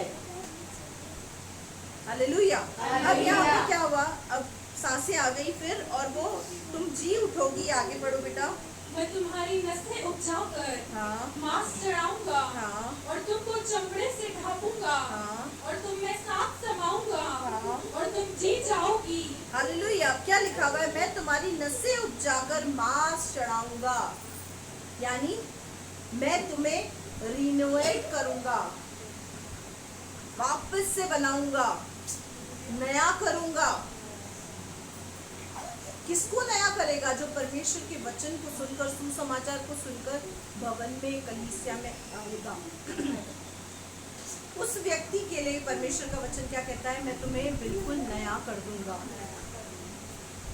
हालेलुया। अब यहाँ पे क्या हुआ? अब सांसें आ गई फिर, और वो तुम जी उठोगी। आगे बढ़ो बेटा। मैं तुम्हारी नसें उपजाऊ कर हाँ मांस चढ़ाऊंगा, हाँ और तुमको चमड़े से ढापूंगा, हाँ और तुम में सांप समाऊंगा, हाँ। और तुम जी जाओगी। हालेलुया। अब क्या लिखा हुआ है? मैं तुम्हारी नसें उपजाकर मांस चढ़ाऊंगा, यानी मैं तुम्हें रिनोवेट करूंगा, वापस से बनाऊंगा, नया करूंगा। किसको नया करेगा? जो परमेश्वर के वचन को सुनकर, सुसमाचार को सुनकर भवन में, कलीसिया में आएगा। उस व्यक्ति के लिए परमेश्वर का वचन क्या कहता है? मैं तुम्हें बिल्कुल नया कर दूंगा,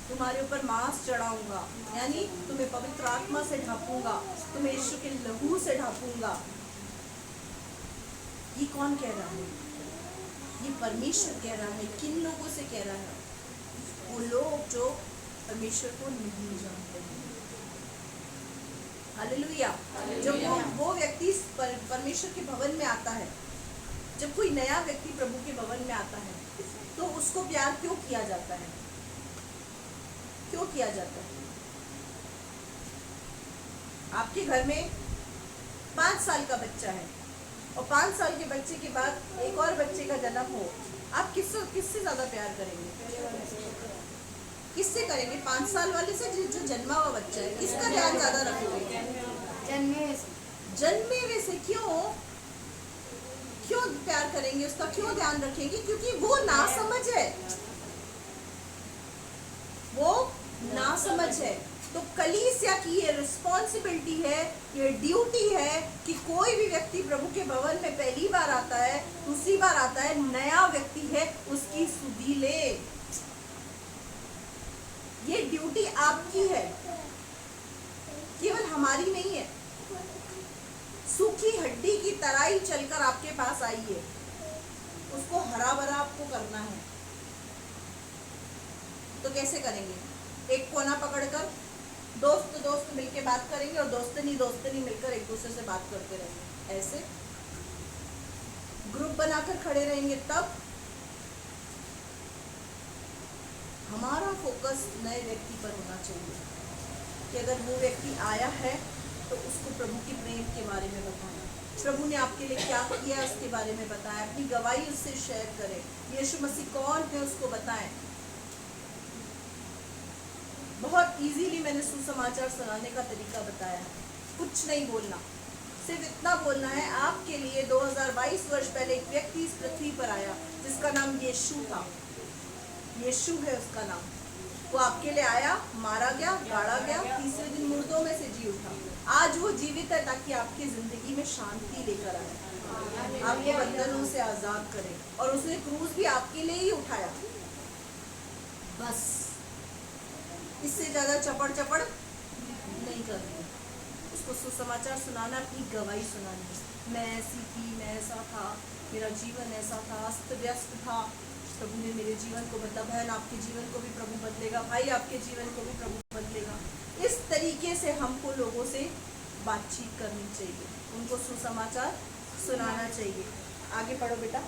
तुम्हारे ऊपर मांस चढ़ाऊंगा, यानी तुम्हें पवित्र आत्मा से ढापूंगा, तुम्हें यीशु के लहू से ढापूंगा। ये कौन कह रहा है? ये परमेश्वर कह रहा है। किन लोगों से कह रहा है? वो लोग जो परमेश्वर को नहीं जानते हैं। हालेलुया। जब वो व्यक्ति परमेश्वर के भवन में आता है, जब कोई नया व्यक्ति प्रभु के भवन में आता है, तो उसको प्यार क्यों किया जाता है? क्यों किया जाता है? आपके घर में 5 साल का बच्चा है और 5 साल के बच्चे के बाद एक और बच्चे का जन्म हो, आप किससे ज्यादा प्यार करेंगे? किससे करेंगे? 5 साल वाले से, जो जन्मा हुआ बच्चा है, किसका ध्यान ज्यादा रखोगे? जन्मे से। क्यों प्यार करेंगे उसका? क्यों ड्यान रखेंगे? क्योंकि वो नासमझ है, वो नासमझ है। तो कलीसिया की ये रिस्पॉन्सिबिलिटी है, ये ड्यूटी है कि कोई भी व्यक्ति प्रभु के भवन में पहली बार आता है, दूसरी बार आता है, नया व्यक्ति है, उसकी सुधि ले। ये ड्यूटी आपकी है, केवल हमारी नहीं है। सूखी हड्डी की तरह ही चलकर आपके पास आई है, उसको हरा भरा आपको करना है। तो कैसे करेंगे? एक कोना पकड़कर दोस्त मिलके बात करेंगे, और दोस्तनी मिलकर एक दूसरे से बात करते रहेंगे। ऐसे ग्रुप बनाकर खड़े रहेंगे, तब हमारा फोकस नए व्यक्ति पर होना चाहिए कि अगर वो व्यक्ति आया है तो उसको प्रभु के प्रेम के बारे में बताना, प्रभु ने आपके लिए क्या किया है उसके बारे में बताएं, अपनी गवाही उससे शेयर करें, यीशु मसीह कौन है उसको बताएं। बहुत इजीली मैंने सुसमाचार सुनाने का तरीका बताया है। कुछ नहीं बोलना, सिर्फ इतना बोलना है, आपके लिए 2022 वर्ष पहले एक व्यक्ति इस पृथ्वी पर आया जिसका नाम यीशु था। यीशु है उसका नाम। वो आपके लिए आया, मारा गया, गाड़ा गया, तीसरे दिन मुर्दों में से जी उठा। आज वो जीवित है ताकि आपकी जिंदगी में शांति लेकर आए। आपको बंधनों से आजाद करे, और उसने क्रूज भी आपके लिए ही उठाया। बस इससे ज्यादा चपड़ चपड़ नहीं करनी, उसको सुसमाचार सुनाना, अपनी गवाही सुनानी। मैं ऐसी थी, मैं ऐसा था, मेरा जीवन ऐसा था, अस्त व्यस्त था, प्रभु ने मेरे जीवन को बदला। बहन, आपके जीवन को भी प्रभु बदलेगा, भाई आपके जीवन को भी प्रभु बदलेगा। इस तरीके से हमको लोगों से बातचीत करनी चाहिए, उनको सुसमाचार सुनाना चाहिए। आगे पढ़ो बेटा।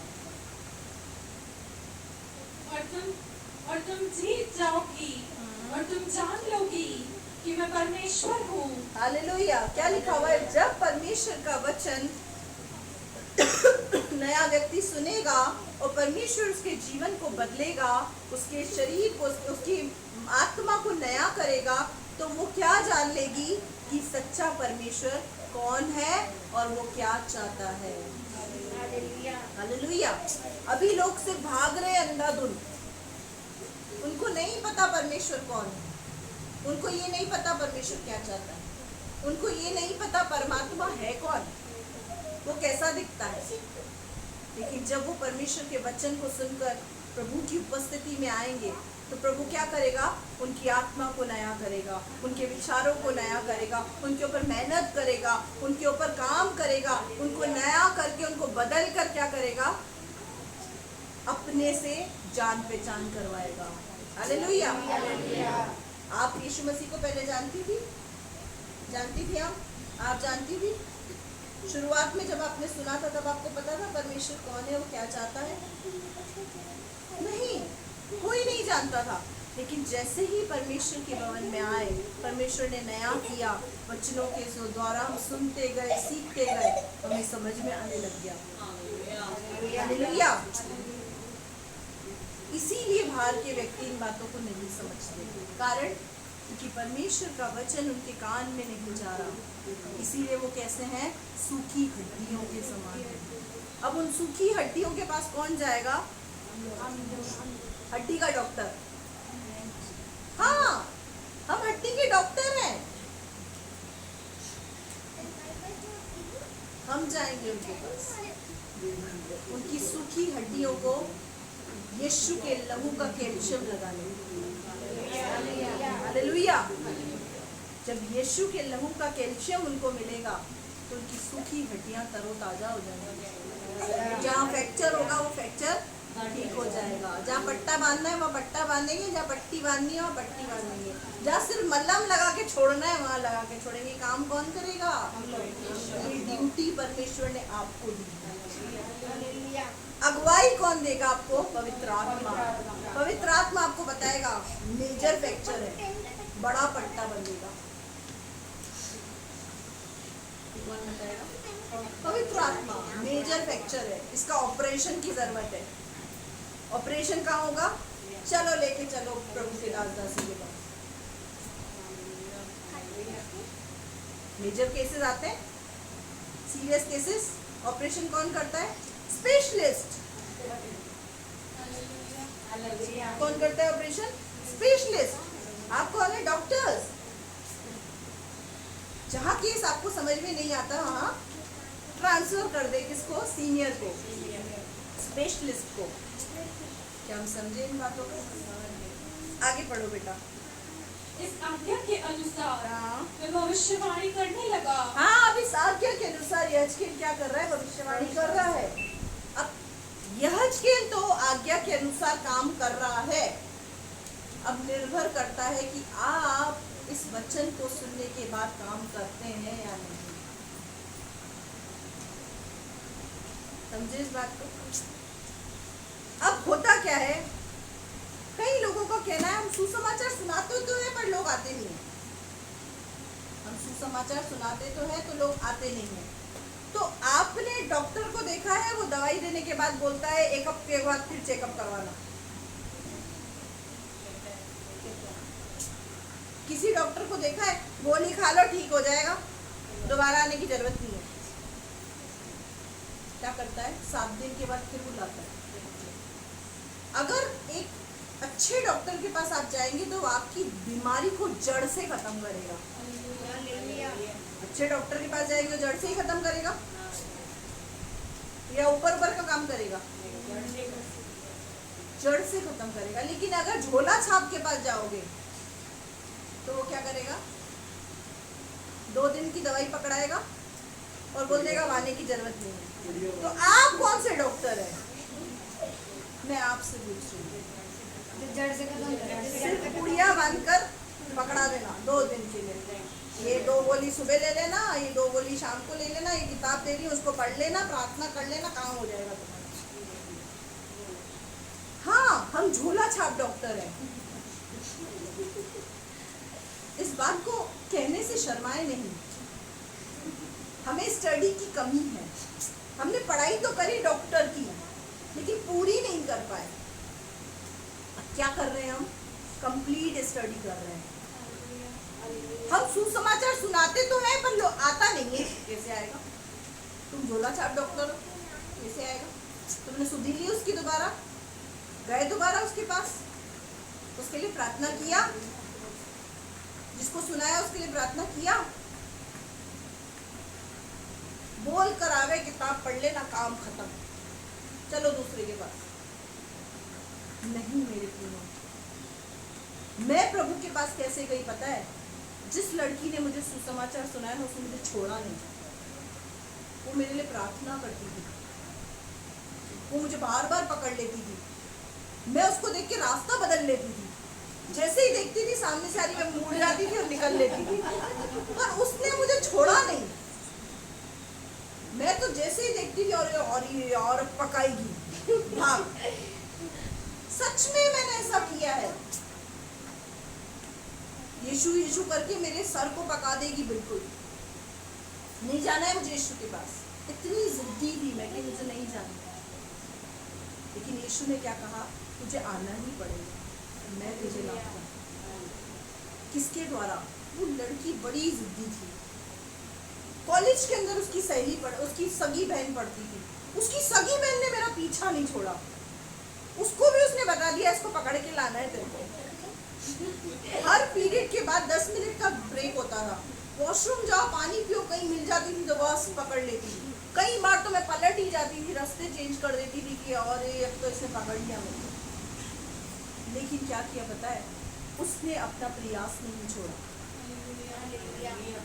और तुम जीत जाओगी और तुम जान लोगी कि मैं परमेश्वर हूँ। हालेलुया। क्या लिखा हुआ है? जब परमेश्वर का वचन नया व्यक्ति सुनेगा और परमेश्वर उसके जीवन को बदलेगा, उसके शरीर को, उसकी आत्मा को नया करेगा, तो वो क्या जान लेगी कि सच्चा परमेश्वर कौन है और वो क्या चाहता है। हालेलुया। अभी लोग सिर्फ भाग रहे अंधाधुंध, उनको नहीं पता परमेश्वर कौन है, उनको ये नहीं पता परमेश्वर क्या चाहता है, उनको ये नहीं पता परमात्मा है कौन, वो कैसा दिखता है। लेकिन जब वो परमेश्वर के वचन को सुनकर प्रभु की उपस्थिति में आएंगे, तो प्रभु क्या करेगा? उनकी आत्मा को नया करेगा, उनके विचारों को नया करेगा, उनके ऊपर मेहनत करेगा, उनके ऊपर काम करेगा, उनको नया करके, उनको बदल कर क्या करेगा? अपने से जान पहचान करवाएगा। हालेलुया। आप यीशु मसीह को पहले जानती थी? आप जानती थी? शुरुआत में जब आपने सुना था तब आपको पता था परमेश्वर कौन है, वो क्या चाहता है? नहीं, कोई नहीं जानता था। लेकिन जैसे ही परमेश्वर के भवन में आए, परमेश्वर ने नया किया, वचनों के द्वारा हम सुनते गए, सीखते गए, हमें समझ में आने लग गया। हालेलुया। इसीलिए बाहर के व्यक्ति इन बातों को नहीं समझते, कारण क्योंकि परमेश्वर का वचन उनके कान में नहीं जा रहा। इसीलिए वो कैसे हैं? सूखी हड्डियों के समान है। अब उन सूखी हड्डियों के पास कौन जाएगा? हड्डी का डॉक्टर। हाँ, हम हड्डी के डॉक्टर हैं। हम जाएंगे उनके पास, उनकी सूखी हड्डियों को यीशु के लहू का कैल्शियम लगाने। हालेलुया। जब यीशु के लहू का कैल्शियम उनको मिलेगा, तो उनकी सूखी हड्डियां तरोताजा हो जाएंगी। जहाँ फ्रैक्चर होगा वो फ्रैक्चर ठीक हो जाएगा, जहाँ पट्टा बांधना है वहाँ पट्टा बांधेंगे, जहाँ पट्टी बांधनी है वहाँ पट्टी बांधेंगे, जहाँ सिर्फ मलहम लगा के छोड़ना है वहाँ लगा के छोड़ेंगे। काम कौन करेगा? ये ड्यूटी परमेश्वर ने आपको दी। अगुवाई कौन देगा आपको? पवित्र आत्मा। पवित्र आत्मा आपको बताएगा मेजर फ्रैक्चर है, बड़ा पट्टा बंधेगा। कौन बताएगा? पवित्र आत्मा। मेजर फ्रैक्चर है, इसका ऑपरेशन की जरूरत है। ऑपरेशन कहाँ होगा? चलो लेके चलो प्रभु के दास-दासी के पास। मेजर केसेस आते हैं, सीरियस केसेस, ऑपरेशन कौन करता है? स्पेशलिस्ट। कौन करता है ऑपरेशन? स्पेशलिस्ट। आप कौन है? डॉक्टर्स। जहाँ केस आपको समझ में नहीं आता वहाँ ट्रांसफर कर दे किसको? सीनियर को, स्पेशलिस्ट को। क्या हम समझे इन बातों को? आगे पढ़ो बेटा। इस आज्ञा के अनुसार मैं भविष्यवाणी करने लगा। हाँ, अब इस आज्ञा के अनुसार यहेजकेल क्या कर रहा है? भविष्यवाणी कर रहा है। अब यहेजकेल तो आज्ञा के अनुसार काम कर रहा है। अब निर्भर करता है कि आप इस वचन को सुनने के बाद काम करते हैं या नहीं। समझे इस बात को? अब होता क्या है, कई लोगों का कहना है हम सुसमाचार सुनाते तो है पर लोग आते नहीं हैं। हम सुसमाचार सुनाते तो है तो लोग आते नहीं हैं। तो आपने डॉक्टर को देखा है, वो दवाई देने के बाद बोलता है एक हफ्ते के बाद फिर चेकअप करवाना। किसी डॉक्टर को देखा है, गोली खा लो ठीक हो जाएगा, दोबारा आने की जरूरत नहीं है। क्या करता है? 7 दिन के बाद फिर बुलाता है। अगर एक अच्छे डॉक्टर के पास आप जाएंगे तो आपकी बीमारी को जड़ से खत्म करेगा। अच्छे डॉक्टर के पास जाएंगे जड़ से ही खत्म करेगा। या ऊपर ऊपर का काम करेगा? जड़ से खत्म करेगा। लेकिन अगर झोला छाप के पास जाओगे तो वो क्या करेगा? 2 दिन की दवाई पकड़ाएगा और बोल देगा आने की जरूरत नहीं है। तो आप कौन से डॉक्टर हैं? मैं आपसे पूछ रही हूँ। जड़ से खत्म करेगा। सिर्फ पुड़िया बांधकर पकड़ा देना 2 दिन के लिए। ये 2 गोली सुबह ले लेना, ये 2 गोली शाम को ले लेना, ये किताब दे रही उसको पढ़ लेना, प्रार्थना कर लेना, काम हो जाएगा तुम्हारा। हाँ, हम झोला छाप डॉक्टर हैं। इस बात को कहने से शर्माए नहीं। हमें स्टडी की कमी है। हमने पढ़ाई तो करी डॉक्टर की, लेकिन पूरी नहीं कर पाए। अब क्या कर रहे हैं हम? कंप्लीट स्टडी कर रहे हैं। हम सुसमाचार सुनाते तो हैं पर आता नहीं है। कैसे आएगा? तुम झोला छाप डॉक्टर हो, कैसे आएगा? तुमने सुधी ली उसकी, दोबारा गए दोबारा उसके पास, उसके लिए प्रार्थना किया, जिसको सुनाया उसके लिए प्रार्थना किया, बोल कर आ गए किताब पढ़ लेना, काम खत्म, चलो दूसरे के पास। नहीं मेरे प्रियो, मैं प्रभु के पास कैसे गई पता है? जिस लड़की ने मुझे सुसमाचार सुनाया ना, उसने मुझे छोड़ा नहीं। वो मेरे लिए प्रार्थना करती थी, वो मुझे बार बार पकड़ लेती थी, मैं उसको देख के रास्ता बदल लेती थी। जैसे ही देखती थी सामने से आ रही, मैं मुड़ जाती थी और निकल लेती थी, पर उसने मुझे छोड़ा नहीं। मैं तो जैसे ही देखती थी और पकाएगी, भाग। सच में मैंने ऐसा किया है। यीशु यीशु करके मेरे सर को पका देगी, बिल्कुल नहीं जाना है मुझे यीशु के पास। इतनी जिद्दी थी मैं कि मुझे नहीं जाना। लेकिन यीशु ने क्या कहा? तुझे आना ही पड़ेगा, मैं तुझे लाऊंगा। किसके द्वारा? वो लड़की बड़ी जिद्दी थी। कॉलेज के अंदर उसकी सहेली उसकी सगी बहन पढ़ती थी। उसकी सगी बहन ने मेरा पीछा नहीं छोड़ा। उसको भी उसने बता दिया इसको पकड़ के लाना है तेरे को। हर पीरियड के बाद 10 मिनट का ब्रेक होता था। वॉशरूम जाओ, पानी पियो, कहीं मिल जाती थी तो बस पकड़ लेती थी। कई बार तो मैं पलट ही जाती थी, रास्ते चेंज कर देती थी कि और अब तो इसने पकड़ लिया मुझे। लेकिन क्या किया पता है? उसने अपना प्रयास नहीं छोड़ा।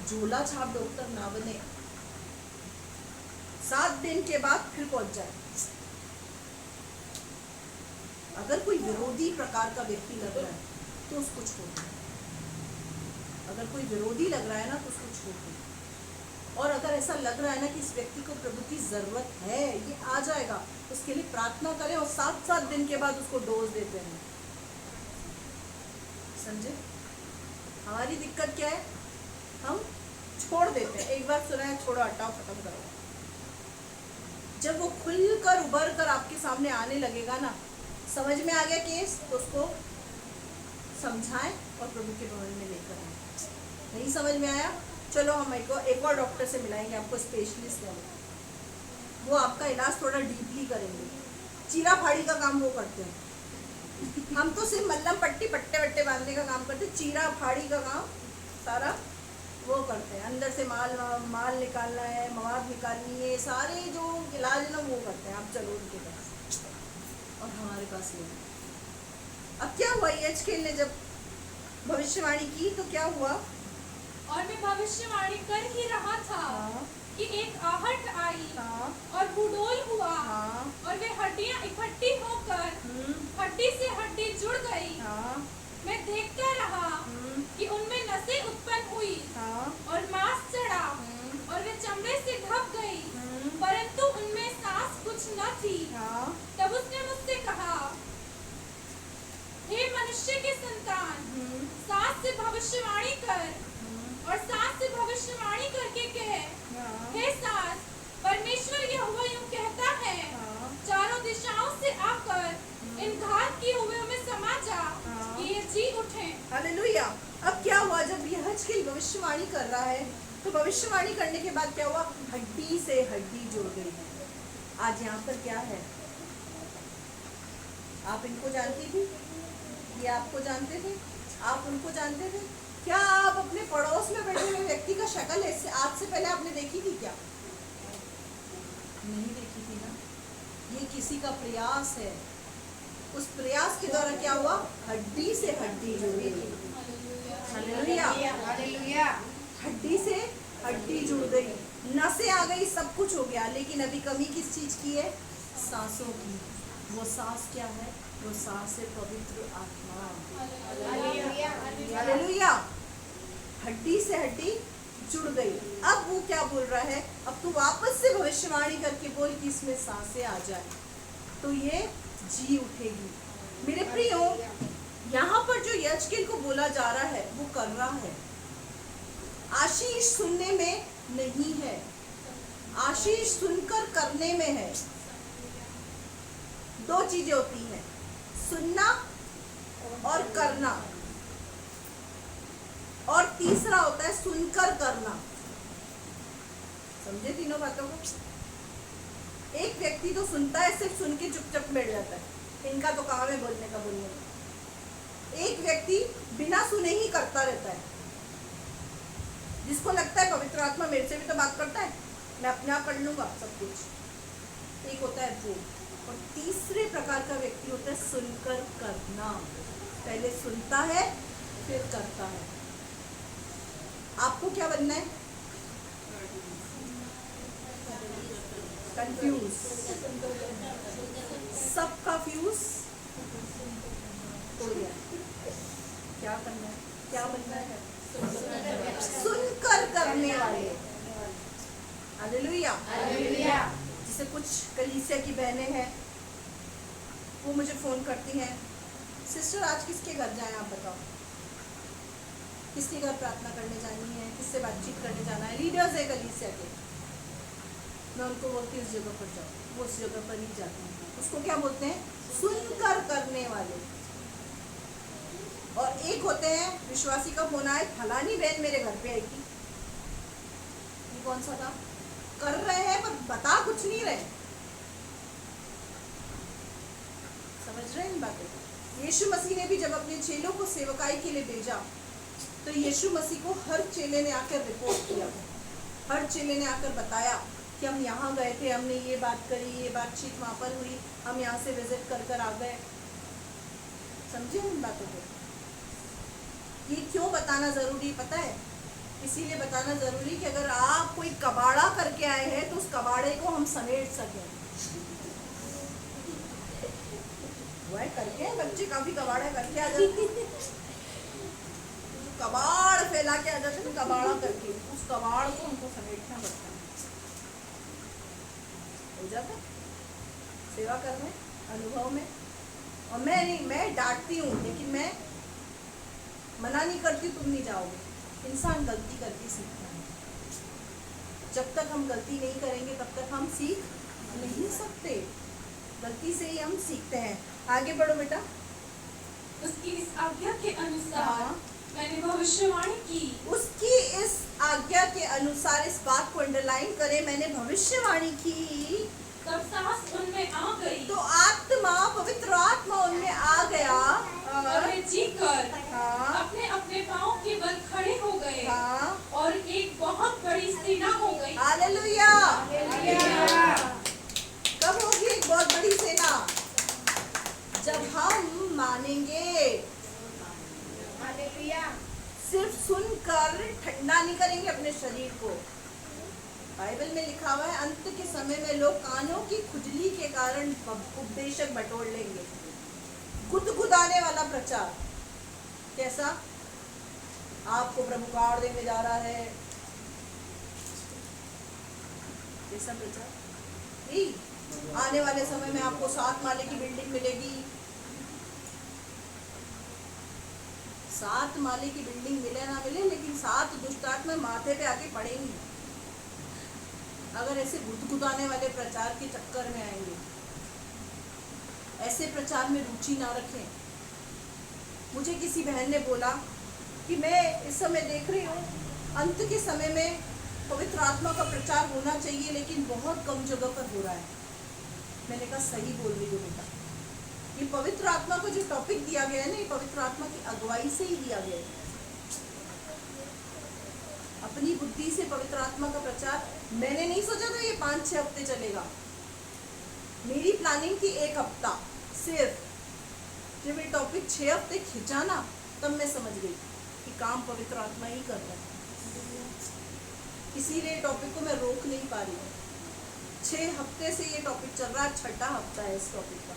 झोला छाप डॉक्टर ना बने। 7 दिन के बाद फिर पहुंच जाए। अगर कोई विरोधी प्रकार का व्यक्ति लग रहा है तो उसको छोड़ दो। अगर कोई विरोधी लग रहा है ना तो उसको छोड़ दो। और अगर ऐसा लग रहा है ना कि इस व्यक्ति को प्रभु की जरूरत है, ये आ जाएगा, उसके लिए प्रार्थना करें और 7 दिन के बाद उसको डोज देते हैं। समझे? हमारी दिक्कत क्या है? हम छोड़ देते हैं। एक बार सुना है, छोड़ो, हटाओ, खत्म करो। जब वो खुलकर उभर कर आपके सामने आने लगेगा ना, समझ में आ गया केस, तो उसको समझाएं और प्रभु के भवन में लेकर आए। नहीं समझ में आया, चलो हम एक और डॉक्टर से मिलाएंगे, आपको स्पेशलिस्ट है, वो आपका इलाज थोड़ा डीपली करेंगे। चीरा फाड़ी का काम वो करते हैं। हम तो सिर्फ मल्लम पट्टी पट्टे वट्टे बांधने का काम करते हैं। चीरा फाड़ी का काम सारा वो करते हैं। अंदर से माल निकालना है, मवाद निकालनी है, सारे जो इलाज है ना वो करते हैं। आप चलो उनके पास और हमारे पास ये। अब क्या हुआ? एचकेएल ने जब भविष्यवाणी की तो क्या हुआ? और मैं भविष्यवाणी कर ही रहा था कि एक आहट आई और भूडोल हुआ और वे हड्डियां इकट्ठी होकर हड्डी से हड्डी जुड़ गई। मैं देखता रहा कि उनमें नसें उत्पन्न हुई और मांस चढ़ा और वे चमड़े से ढक गई, परंतु उनमें सांस कुछ न थी। तब उसने मुझसे कहा, हे मनुष्य के संतान, सांस से भविष्यवाणी कर और सांस से भविष्यवाणी करके कह, हे सांस, परमेश्वर यहोवा यूं कहता है, चारों दिशाओं से आकर इन घात किए हुए में समा जा कि ये जी उठे। हालेलुया। अब क्या हुआ? जब यहेजकेल भविष्यवाणी कर रहा है तो भविष्यवाणी करने के बाद क्या हुआ? हड्डी से हड्डी जुड़ गई। आज यहाँ पर क्या है? आप इनको जानती थी, ये आपको जानते थे, आप उनको जानते थे। क्या आप अपने पड़ोस में बैठे हुए व्यक्ति का शक्ल आज से पहले आपने देखी थी क्या? नहीं देखी थी ना। ये किसी का प्रयास है। उस प्रयास के द्वारा क्या हुआ? हड्डी से हड्डी जुड़ी। हालेलुया। हड्डी से हड्डी जुड़ गई, नसें आ गई, सब कुछ हो गया, लेकिन अभी कमी किस चीज की है? सांसों की। वो सांस क्या है? वो सांस है पवित्र आत्मा। हालेलुया। हड्डी से हड्डी जुड़ गई। अब वो क्या बोल रहा है? अब तू वापस से भविष्यवाणी करके बोल कि इसमें सांसें आ जाए तो ये जी उठेगी। मेरे प्रियो, यहाँ पर जो यजकेल को बोला जा रहा है वो कर रहा है। आशीष सुनने में नहीं है, आशीष सुनकर करने में है। दो चीजें होती हैं, सुनना और करना, और तीसरा होता है सुनकर करना। समझे तीनों बातों को? एक व्यक्ति तो सुनता है, सिर्फ सुन के चुपचाप बैठ जाता है, इनका तो काम है बोलने का। एक व्यक्ति बिना सुने ही करता रहता है, जिसको लगता है पवित्र आत्मा मेरे से भी तो बात करता है, मैं अपने आप कर लूंगा सब कुछ। एक होता है वो। और तीसरे प्रकार का व्यक्ति होता है सुनकर करना। पहले सुनता है फिर करता है। आपको क्या बनना है? कंफ्यूज, सबका फ्यूज हो गया। क्या करना है? क्या बनना है? सुनकर करने वाले। हालेलुया। जैसे कुछ कलीसिया की बहनें हैं, वो मुझे फोन करती हैं, सिस्टर आज किसके घर जाएं आप बताओ, किसके घर प्रार्थना करने जानी है, किससे बातचीत करने जाना है। लीडर्स है कलीसिया के। मैं उनको बोलती हूँ उस जगह पर जाओ, वो उस जगह पर ही जाते हैं। उसको क्या बोलते हैं? सुनकर करने वाले। और एक होते हैं विश्वासी का फोन आए, फलानी बहन मेरे घर पे आएगी। ये कौन सा था? कर रहे हैं पर बता कुछ नहीं रहे। समझ रहे हैं इन बातों को? यीशु मसीह ने भी जब अपने चेलों को सेवकाई के लिए भेजा तो यीशु मसीह को हर चेले ने आकर रिपोर्ट किया, हर चेले ने आकर बताया कि हम यहाँ गए थे, हमने ये बात करी, ये बातचीत वहाँ पर हुई, हम यहाँ से विजिट कर कर आ गए। समझे इन बातों को? ये क्यों बताना जरूरी पता है? इसीलिए बताना जरूरी कि अगर आप कोई कबाड़ा करके आए हैं तो उस कबाड़े को हम समेट सकें। वह करके बच्चे काफी कबाड़ा करके आ जाते हैं, कबाड़ फैला के आ जाते हैं, कबाड़ा करके उस कबाड़ को हमको समेटना पड़ता है। हो जाता है सेवा करने अनुभव में। और मैं नहीं, मैं डांटती हूँ लेकिन मैं मना नहीं करती तुम नहीं जाओगे। इंसान गलती करके सीखता है। जब तक हम गलती नहीं करेंगे तब तक हम सीख नहीं सकते। गलती से ही हम सीखते हैं। आगे बढ़ो बेटा। उसकी इस आज्ञा के अनुसार हाँ। मैंने भविष्यवाणी की। उसकी इस आज्ञा के अनुसार, इस बात को अंडरलाइन करें, मैंने भविष्यवाणी की। तब सांस उनमें आ गई तो आत्मा, पवित्र आत्मा उनमें आ गया और वे जीकर हाँ। अपने अपने पाँव के बल खड़े हो गए हाँ। और एक बहुत बड़ी सेना हो गई। हालेलुया। कब होगी एक बहुत बड़ी सेना? जब हम मानेंगे। सिर्फ सुनकर ठंडा नहीं करेंगे अपने शरीर को। बाइबल में लिखा हुआ है अंत के समय में लोग कानों की खुजली के कारण उपदेशक बटोर लेंगे। गुदगुदाने वाला प्रचार। कैसा? आपको प्रभु कार्ड देने जा रहा है, कैसा प्रचार? ही आने वाले समय में आपको 7 माले की बिल्डिंग मिलेगी। 7 माले की बिल्डिंग मिले ना मिले, लेकिन 7 दुष्ट आत्मा माथे पे आके पड़ेंगी अगर ऐसे गुदगुदाने वाले प्रचार के चक्कर में आएंगे। ऐसे प्रचार में रुचि ना रखें। मुझे किसी बहन ने बोला कि मैं इस समय देख रही हूँ अंत के समय में पवित्र आत्मा का प्रचार होना चाहिए लेकिन बहुत कम जगह पर हो रहा है। मैंने कहा सही बोल रही हो बेटा। ये पवित्र आत्मा को जो टॉपिक दिया गया है ना, ये पवित्र आत्मा की अगुवाई से ही दिया गया है। अपनी बुद्धि से पवित्र आत्मा का प्रचार मैंने नहीं सोचा था ये 5-6 हफ्ते चलेगा। मेरी प्लानिंग थी 1 हफ्ता सिर्फ। जब ये टॉपिक 6 हफ्ते खिंचा ना, तब मैं समझ गई कि काम पवित्र आत्मा ही कर रहा है। इसीलिए टॉपिक को मैं रोक नहीं पा रही हूँ। 6 हफ्ते से ये टॉपिक चल रहा है, 6ठा हफ्ता है इस टॉपिक का।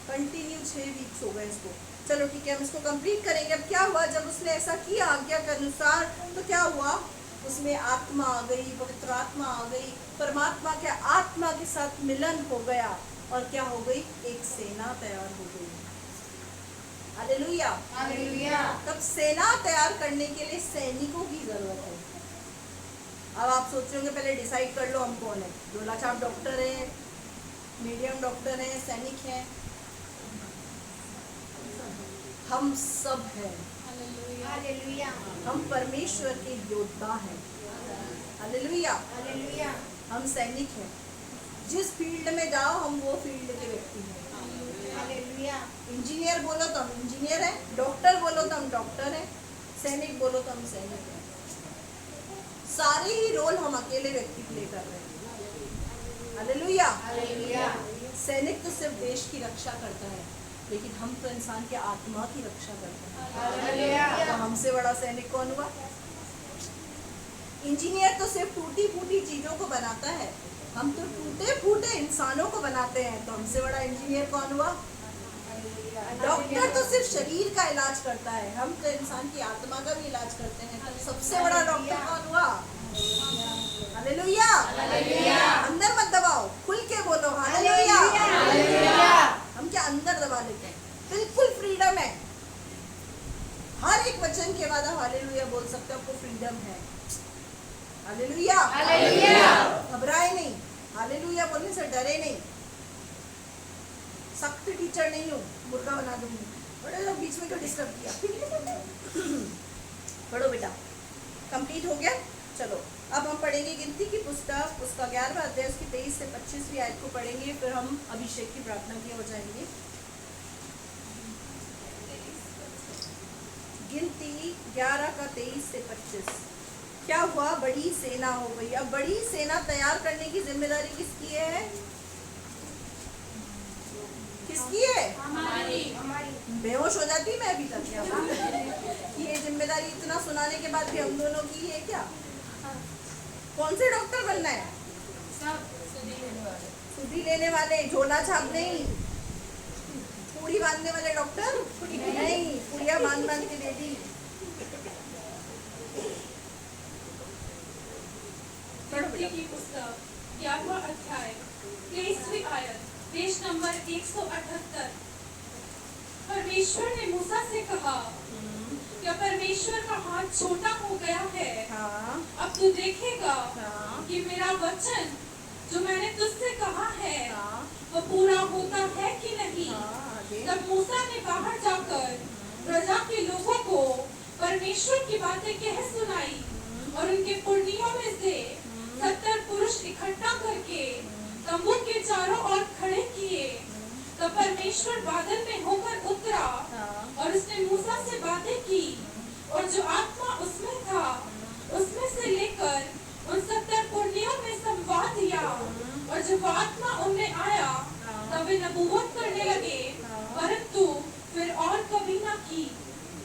कंटिन्यू 6 वीक्स हो गए इसको। चलो ठीक है, हम इसको कंप्लीट करेंगे। अब क्या हुआ, जब उसने ऐसा किया आज्ञा के अनुसार, तो क्या हुआ, उसमें आत्मा आ गई, पवित्र आत्मा आ गई, परमात्मा के आत्मा के साथ मिलन हो गया, और क्या हो गई, एक सेना तैयार हो गई। Hallelujah, hallelujah. तब सेना तैयार करने के लिए सैनिकों की जरूरत है। अब आप सोच रहे होंगे, पहले डिसाइड कर लो हम कौन है। झोला छाप डॉक्टर है, मीडियम डॉक्टर है, सैनिक है, हम सब हैं। हालेलुया। हम परमेश्वर के योद्धा हैं। Hallelujah, hallelujah. हम सैनिक हैं। जिस फील्ड में जाओ, हम वो फील्ड के व्यक्ति हैं। हालेलुया। इंजीनियर बोलो तो हम इंजीनियर हैं, डॉक्टर बोलो तो हम डॉक्टर हैं, सैनिक बोलो तो हम सैनिक हैं। सारे ही रोल हम अकेले व्यक्ति प्ले कर रहे हैं। हालेलुया। हालेलुया। सैनिक तो सिर्फ देश की रक्षा करता है, लेकिन हम तो इंसान के आत्मा की रक्षा करते हैं। हालेलुया। तो हमसे बड़ा सैनिक कौन हुआ? इंजीनियर तो सिर्फ टूटी फूटी चीजों को बनाता है, हम तो टूटे फूटे इंसानों को बनाते हैं। तो हमसे बड़ा इंजीनियर कौन हुआ? डॉक्टर तो सिर्फ शरीर का इलाज करता है, हम तो इंसान की आत्मा का भी इलाज करते हैं। तो सबसे बड़ा डॉक्टर कौन हुआ? हालेलुया। हालेलुया। अंदर मत दबाओ, खुल के बोलो हालेलुया। हालेलुया। हम क्या अंदर दबा लेते हैं? बिल्कुल फ्रीडम है। हर एक वचन के बाद आप हालेलुया बोल सकते हो, आपको फ्रीडम है। हालेलुया। हालेलुया। घबराए नहीं, हालेलुया बोलने से डरे नहीं। सख्त टीचर नहीं हूँ, मुर्गा बना दूंगी। बड़े लोग बीच में क्यों डिस्टर्ब किया? पढ़ो बेटा। कंप्लीट हो गया। चलो अब हम पढ़ेंगे गिनती की पुस्तक, उसका 11वां अध्याय, उसकी 23 से 25वीं आयत को पढ़ेंगे। फिर हम अभिषेक की प्रार्थना की हो जाएंगे। गिनती 11 का 23 से 25। क्या हुआ? बड़ी सेना हो गई। अब बड़ी सेना तैयार करने की जिम्मेदारी किसकी है? किसकी है? हमारी। बेहोश हो जाती मैं अभी तक कि ये जिम्मेदारी इतना सुनाने के बाद भी हम दोनों की है क्या? कौन से डॉक्टर बनना है? सुधी लेने वाले, झोला छाप नहीं, पूड़ी बांधने वाले डॉक्टर नहीं, पूड़िया बांध बांध के दे दी। गिनती की पुस्तक 11वां अध्याय 23वीं आयत, पेज नंबर 178। परमेश्वर ने मूसा से कहा, क्या परमेश्वर का हाथ छोटा हो गया है? हाँ, अब तू देखेगा हाँ, कि मेरा वचन जो मैंने तुझसे कहा है हाँ, वो पूरा होता है कि नहीं। हाँ, आगे। तब मूसा ने बाहर जाकर प्रजा के लोगों को परमेश्वर की बातें कह सुनाई, और उनके पुरनियों में से 70 पुरुष इकट्ठा करके तंबू के चारों ओर खड़े किए। तब परमेश्वर बादल में होकर उतरा, और उसने मूसा से बातें की, और जो आत्मा उसमें था उसमें से लेकर उन 70 पुरनियों में संवाद दिया, और जब आत्मा उनमें आया तब वे नबूवत करने लगे, परंतु फिर और कभी ना की।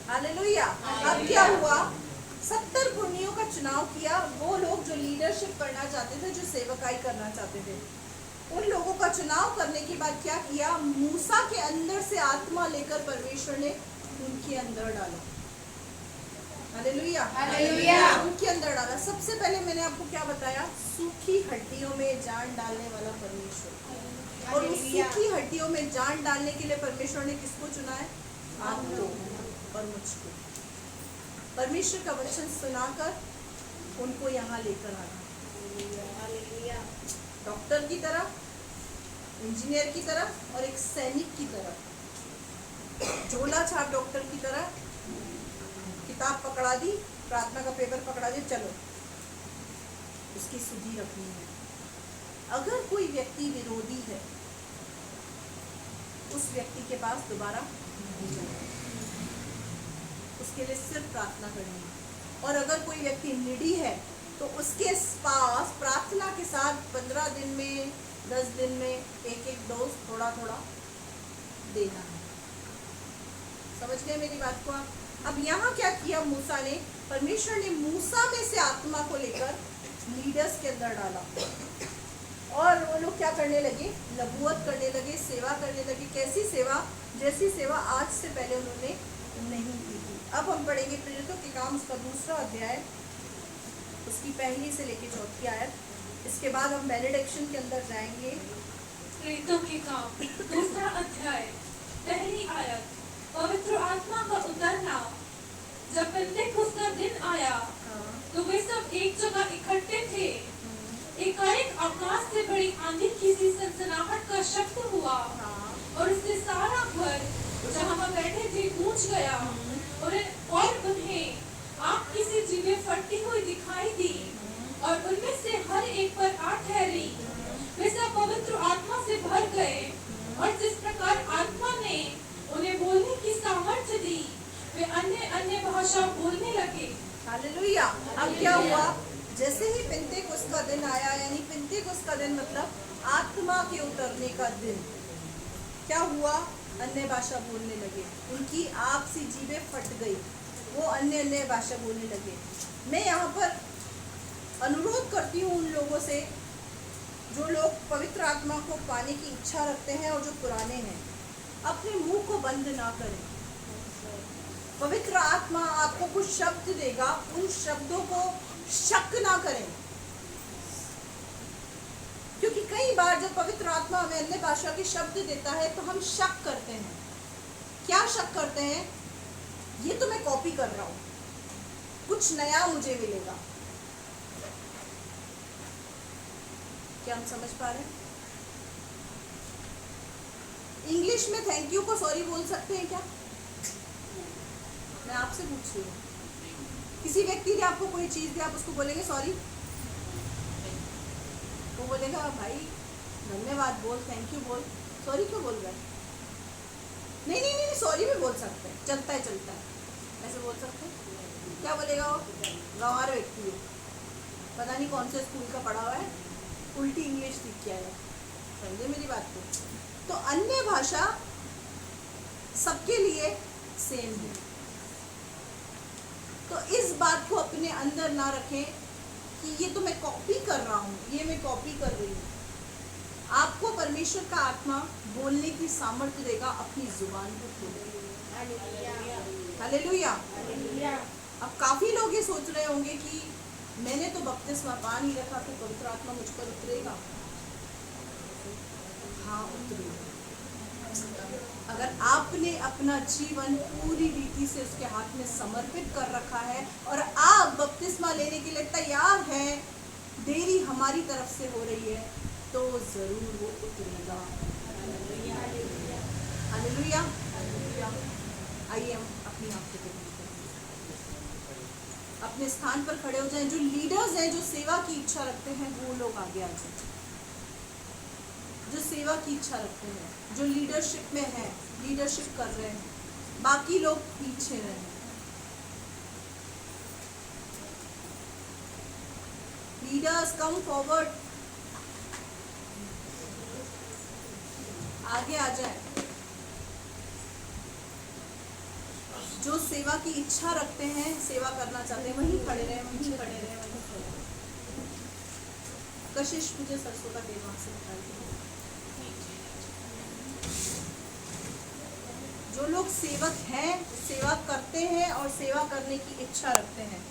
हालेलुया। अब क्या हुआ? 70 पुरनियों का चुनाव किया। वो लोग जो लीडरशिप करना चाहते थे, जो सेवकाई करना चाहते थे, उन लोगों का चुनाव करने के बाद क्या किया? मूसा के अंदर से आत्मा लेकर परमेश्वर ने उनके अंदर डाला। हालेलुया। हालेलुया। उनके अंदर डाला। सबसे पहले मैंने आपको क्या बताया? सूखी हड्डियों में जान डालने वाला परमेश्वर। और उस सूखी हड्डियों में जान डालने के लिए परमेश्वर ने किसको चुना है? आपको और मुझको। परमेश्वर का वचन सुनाकर उनको यहाँ लेकर आना। डॉक्टर की तरह, इंजीनियर की तरह, और एक सैनिक की तरह। झोला छाप डॉक्टर की तरह किताब पकड़ा दी, प्रार्थना का पेपर पकड़ा दी, चलो उसकी सुधि रखनी है। अगर कोई व्यक्ति विरोधी है, उस व्यक्ति के पास दोबारा नहीं जाना, उसके लिए सिर्फ प्रार्थना करनी है। और अगर कोई व्यक्ति निडी है, तो उसके पास प्रार्थना के साथ 15 दिन में 10 दिन में एक एक डोज थोड़ा थोड़ा देना है। समझ गए मेरी बात को आप? अब यहाँ क्या किया मूसा ने, परमेश्वर ने मूसा में से आत्मा को लेकर लीडर्स के अंदर डाला और वो लोग क्या करने लगे, नबूवत करने लगे, सेवा करने लगे। कैसी सेवा? जैसी सेवा आज से पहले उन्होंने नहीं की थी। अब हम पढ़ेंगे प्रेरितों के काम उसका 2 अध्याय, उसकी 1 से लेकर 4 आयत। इसके बाद हम बेनेडिक्शन के अंदर जाएंगे। प्रेरितों के काम 2 अध्याय 1 आयत। पवित्र आत्मा का उतरना। जब पेंतेकोस्त का दिन आया तो वे सब एक जगह इकट्ठे थे। एकाएक आकाश से बड़ी आंधी की सी सनसनाहट का शब्द हुआ और उससे सारा घर जहाँ वह बैठे थे गूंज गया और उन्हें आग की सी जीभें फटती हुई दिखाई दी और उनमें से हर एक पर आ ठहरी। वे सब पवित्र आत्मा से भर गए और जिस प्रकार आत्मा ने उन्हें बोलने की सामर्थ्य दी वे अन्य अन्य भाषा बोलने लगे। हालेलुया। अब क्या हुआ? जैसे ही पेंतेकोस्त का दिन आया, यानी पेंतेकोस्त का दिन मतलब आत्मा के उतरने का दिन, क्या हुआ? अन्य भाषा बोलने लगे, उनकी आग सी जीभें फट गई, वो अन्य अन्य भाषा बोलने लगे। मैं यहाँ पर अनुरोध करती हूँ उन लोगों से जो लोग पवित्र आत्मा को पाने की इच्छा रखते हैं और जो पुराने हैं, अपने मुंह को बंद ना करें। पवित्र आत्मा आपको कुछ शब्द देगा, उन शब्दों को शक ना करें, क्योंकि कई बार जब पवित्र आत्मा हमें अन्य भाषा के शब्द देता है तो हम शक करते हैं। क्या शक करते हैं? ये तो मैं कॉपी कर रहा हूं, कुछ नया मुझे मिलेगा। क्या हम समझ पा रहे हैं? इंग्लिश में थैंक यू को सॉरी बोल सकते हैं क्या? मैं आपसे पूछ रही हूँ। किसी व्यक्ति ने आपको कोई चीज दी, आप उसको बोलेंगे सॉरी? वो बोलेगा भाई धन्यवाद बोल, थैंक यू बोल, सॉरी क्यों बोल रहा है? नहीं नहीं नहीं, सॉरी भी बोल सकते हैं, चलता है चलता है, ऐसे बोल सकते हैं। क्या बोलेगा वो? गंवार व्यक्ति है, पता नहीं कौन से स्कूल का पढ़ा हुआ है, उल्टी इंग्लिश सीख के आया। समझे मेरी बात को? तो अन्य भाषा सबके लिए सेम है। तो इस बात को अपने अंदर ना रखें कि ये तो मैं कॉपी कर रहा हूँ, ये मैं कॉपी कर रही हूँ। आपको परमेश्वर का आत्मा बोलने की सामर्थ्य देगा, अपनी जुबान को खोलें। हालेलुया। अब काफी लोग ये सोच रहे होंगे कि मैंने तो बपतिस्मा पा नहीं रखा, तो पवित्र आत्मा मुझ पर उतरेगा। हाँ उतरेगा, अगर आपने अपना जीवन पूरी रीति से उसके हाथ में समर्पित कर रखा है और आप बपतिस्मा लेने के लिए तैयार हैं, देरी हमारी तरफ से हो रही है, तो जरूर वो उतरेगा। हालेलुया। आइए हम अपनी आंखें बंद करें, अपने स्थान पर खड़े हो जाएं। जो लीडर्स हैं, जो सेवा की इच्छा रखते हैं, वो लोग आगे आ जाएं। जो सेवा की इच्छा रखते हैं, जो लीडरशिप में है, लीडरशिप कर रहे हैं, बाकी लोग पीछे रहे। लीडर्स कम फॉरवर्ड, आगे आ जाए। जो सेवा की इच्छा रखते हैं, सेवा करना चाहते हैं, वहीं खड़े रहे, वहीं खड़े रहे, वहीं खड़े रहे। कशिश मुझे सरसों का तेल वहां से निकाल दो। जो लोग सेवक हैं, सेवा करते हैं और सेवा करने की इच्छा रखते हैं,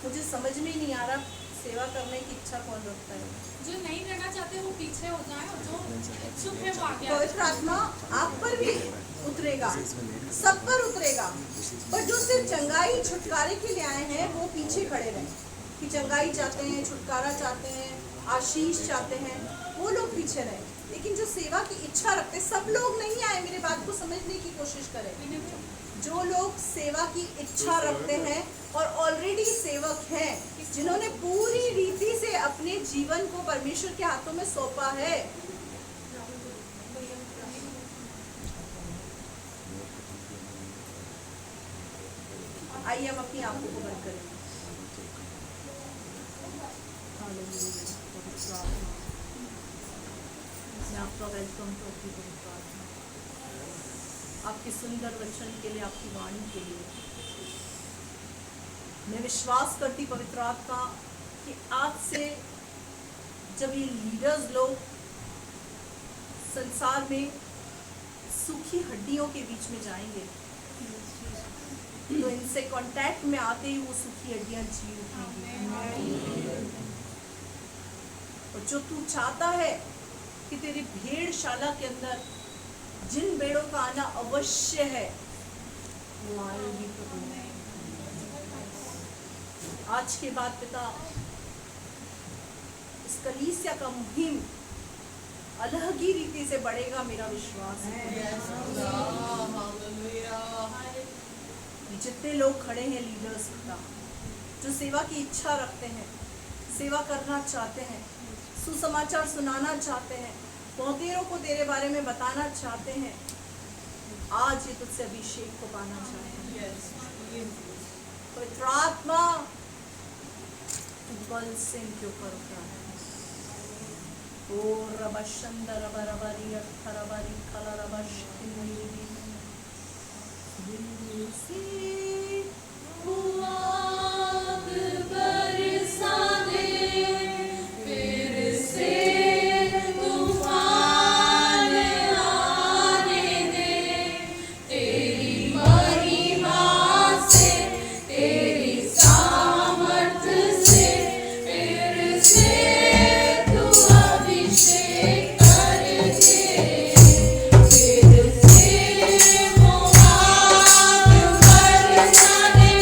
मुझे समझ में ही नहीं आ रहा सेवा करने की इच्छा कौन रखता है। जो नहीं करना चाहते वो पीछे हो जाए और जो इच्छुक है वो आगे आ पवित्र आत्मा आप पर भी उतरेगा, सब पर उतरेगा, पर जो सिर्फ चंगाई छुटकारे के लिए आए हैं वो पीछे खड़े रहें कि चंगाई चाहते हैं, छुटकारा चाहते हैं, आशीष चाहते हैं, वो लोग पीछे रहें। लेकिन जो सेवा की इच्छा रखते, सब लोग नहीं आए, मेरे बात को समझने की कोशिश करें। जो लोग सेवा की इच्छा रखते हैं और ऑलरेडी सेवक हैं, जिन्होंने पूरी रीति से अपने जीवन को परमेश्वर के हाथों में सौंपा है, आइए हम अपनी आंखों को बंद करें। मैं आपका वेलकम करती हूँ आपके सुंदर वचन के लिए, आपकी वाणी के लिए। मैं विश्वास करती पवित्र आत्मा कि आज से जब ये लीडर्स लोग संसार में सूखी हड्डियों के बीच में जाएंगे तो इनसे कांटेक्ट में आते ही वो सूखी हड्डियां जी उठेंगी। और जो तू चाहता है कि तेरी भेड़शाला के अंदर जिन भेड़ों का आना अवश्य है वो आएगी प्रभु। आज के बाद पिता इस कलीसिया का मुहिम अलग ही रीति से बढ़ेगा, मेरा विश्वास है। जितने लोग खड़े हैं लीडर्स पिता, जो सेवा की इच्छा रखते हैं, सेवा करना चाहते हैं, सुसमाचार सुनाना चाहते हैं, बहुतेरों को तेरे बारे में बताना चाहते हैं, आज ये तुझसे अभिषेक को पाना चाहते हैं। पवित्र आत्मा तू बल से इनके ऊपर उतरा है। ओ रबशंद रबरबरी अर्थरबरी कलरबश किन्नीरी दिल से आग बरसा दे, फिर से तूफान आने दे, तेरी महिमा से, तेरी सामर्थ से, फिर से तू अभिषेक कर दे, फिर से वो आग बरसा दे,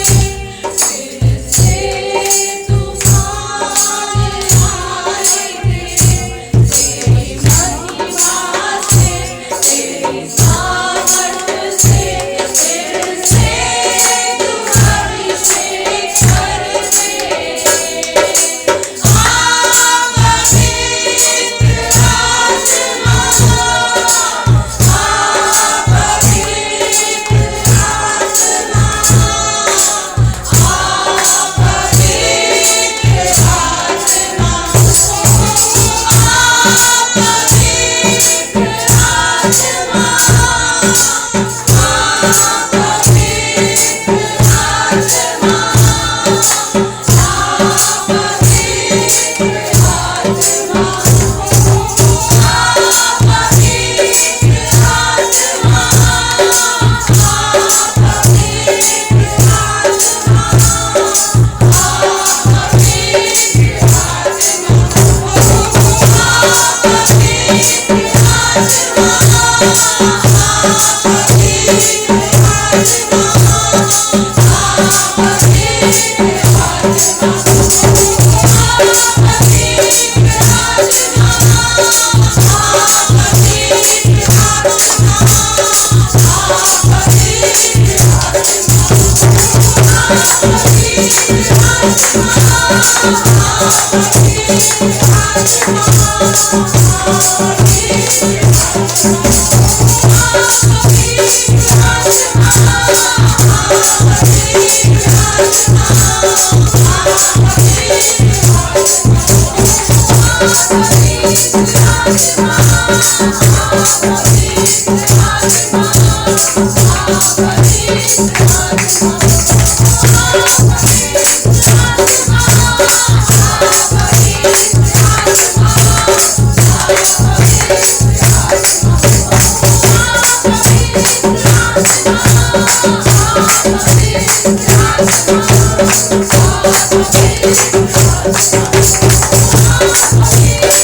फिर से तूफान आने दे, तेरी महिमा से, तेरी सामर्थ से, फिर से तू अभिषेक कर दे। Thank you.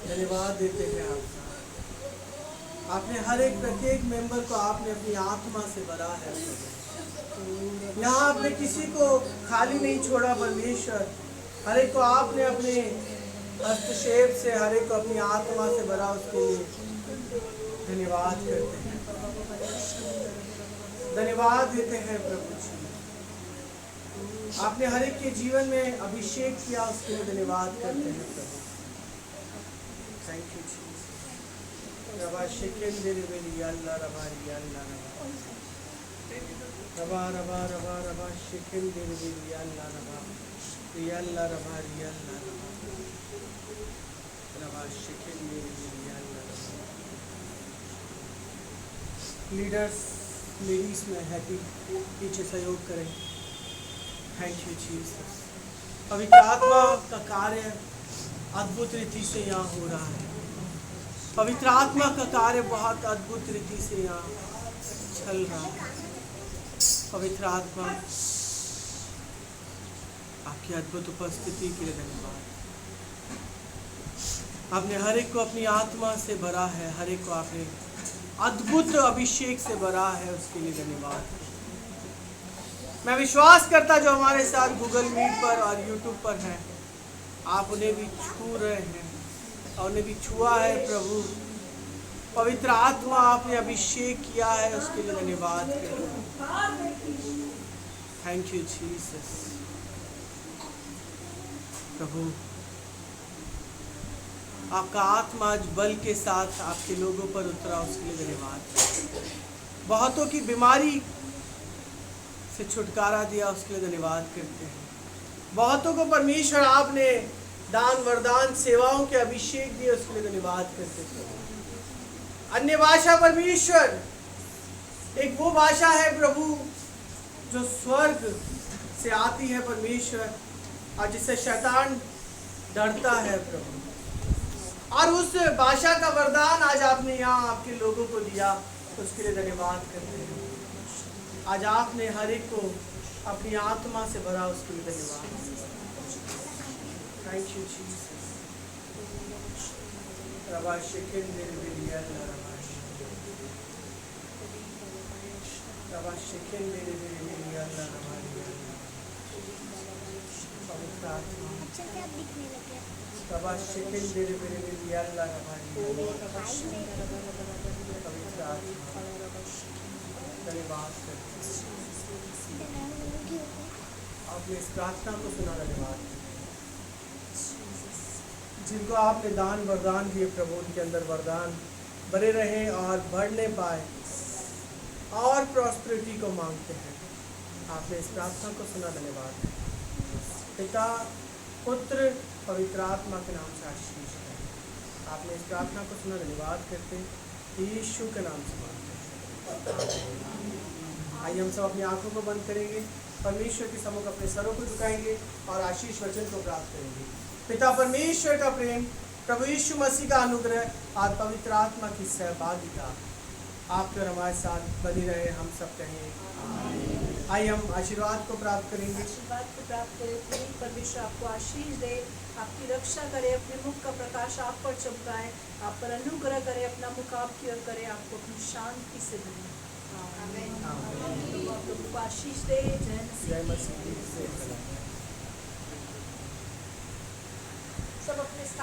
धन्यवाद देते हैं आपका। आपने हर एक प्रत्येक मेंबर को आपने अपनी आत्मा से भरा है। यहाँ आपने किसी को खाली नहीं छोड़ा परमेश्वर। हर एक को आपने अपने हस्तक्षेप से हर एक को अपनी आत्मा से भरा, उसके लिए धन्यवाद करते हैं। धन्यवाद देते हैं प्रभु जी। आपने हर एक के जीवन में अभिषेक किया, उसके लिए धन्यवाद करते हैं प्रभु। Thank you Jesus. रबा शिकेन दे रे अल्लाह रबा अल्लाह रबा रबा रबा रबा शिकेन दे रे अल्लाह रबा अल्लाह रबा अल्लाह रबा शिकेन दे रे अल्लाह रबा। लीडर्स लेडीज में हैप्पी पीछे सहयोग करें। Thank you Jesus. पवित्र आत्मा का कार्य अद्भुत रीति से यहाँ हो रहा है। पवित्र आत्मा का कार्य बहुत अद्भुत रीति से यहाँ चल रहा है। पवित्र आत्मा आपकी अद्भुत उपस्थिति के लिए धन्यवाद। आपने हर एक को अपनी आत्मा से भरा है, हर एक को आपने अद्भुत अभिषेक से भरा है, उसके लिए धन्यवाद। मैं विश्वास करता जो हमारे साथ गूगल मीट पर और यूट्यूब पर हैं, आप उन्हें भी छू रहे हैं और उन्हें भी छुआ है प्रभु। पवित्र आत्मा आपने अभिषेक किया है, उसके लिए धन्यवाद। Thank you Jesus. प्रभु आपका आत्मा आज बल के साथ आपके लोगों पर उतरा, उसके लिए धन्यवाद। बहुतों की बीमारी से छुटकारा दिया, उसके लिए धन्यवाद करते हैं। बहुतों को परमेश्वर आपने दान वरदान सेवाओं के अभिषेक दिए, उसके लिए धन्यवाद करते हैं। अन्य भाषा परमेश्वर एक वो भाषा है प्रभु जो स्वर्ग से आती है परमेश्वर, और जिससे शैतान डरता है प्रभु। और उस भाषा का वरदान आज आपने यहाँ आपके लोगों को दिया, उसके लिए धन्यवाद करते हैं। आज आपने हर एक को अपनी आत्मा से भरा, उसके लिए धन्यवाद। Thank you Jesus. रबा शिकेन दे रे अल्लाह रबा रबा शिकेन दे रे अल्लाह रबा। पवित्र आत्मा रबा शिकेन दे रे अल्लाह रबा। पवित्र आत्मा धन्यवाद करते हैं। आपने इस प्रार्थना को सुना, धन्यवाद। जिनको आपने दान वरदान दिए प्रभु, उनके अंदर वरदान बने रहे और बढ़ने पाए और प्रॉस्पेरिटी को मांगते हैं। आपने इस प्रार्थना को सुना, धन्यवाद। पिता पुत्र पवित्र आत्मा के नाम से आशीष है। आपने इस प्रार्थना को सुना, धन्यवाद करते हैं। यीशु के नाम से मांगते हैं। आइए हम सब अपनी आंखों को बंद करेंगे, परमेश्वर के सम्मुख अपने सरों को झुकाएंगे और आशीष वचन को प्राप्त करेंगे। पिता परमेश्वर का प्रेम, प्रभु यीशु मसीह का अनुग्रह और पवित्र आत्मा की सहभागिता आपके और हमारे साथ बनी रहे। हम सब कहें आइए हम आशीर्वाद को प्राप्त करेंगे। आशीर्वाद को प्राप्त करें। परमेश्वर आपको आशीष दे, आपकी रक्षा करे, अपने मुख का प्रकाश आप पर चमकाए, आप पर अनुग्रह करे, अपना मुख आपकी ओर करे, आपको अपनी शांति से भरे। प्रभु को आशीष दे। जय मसीह। मसीह। सब अपने स्थान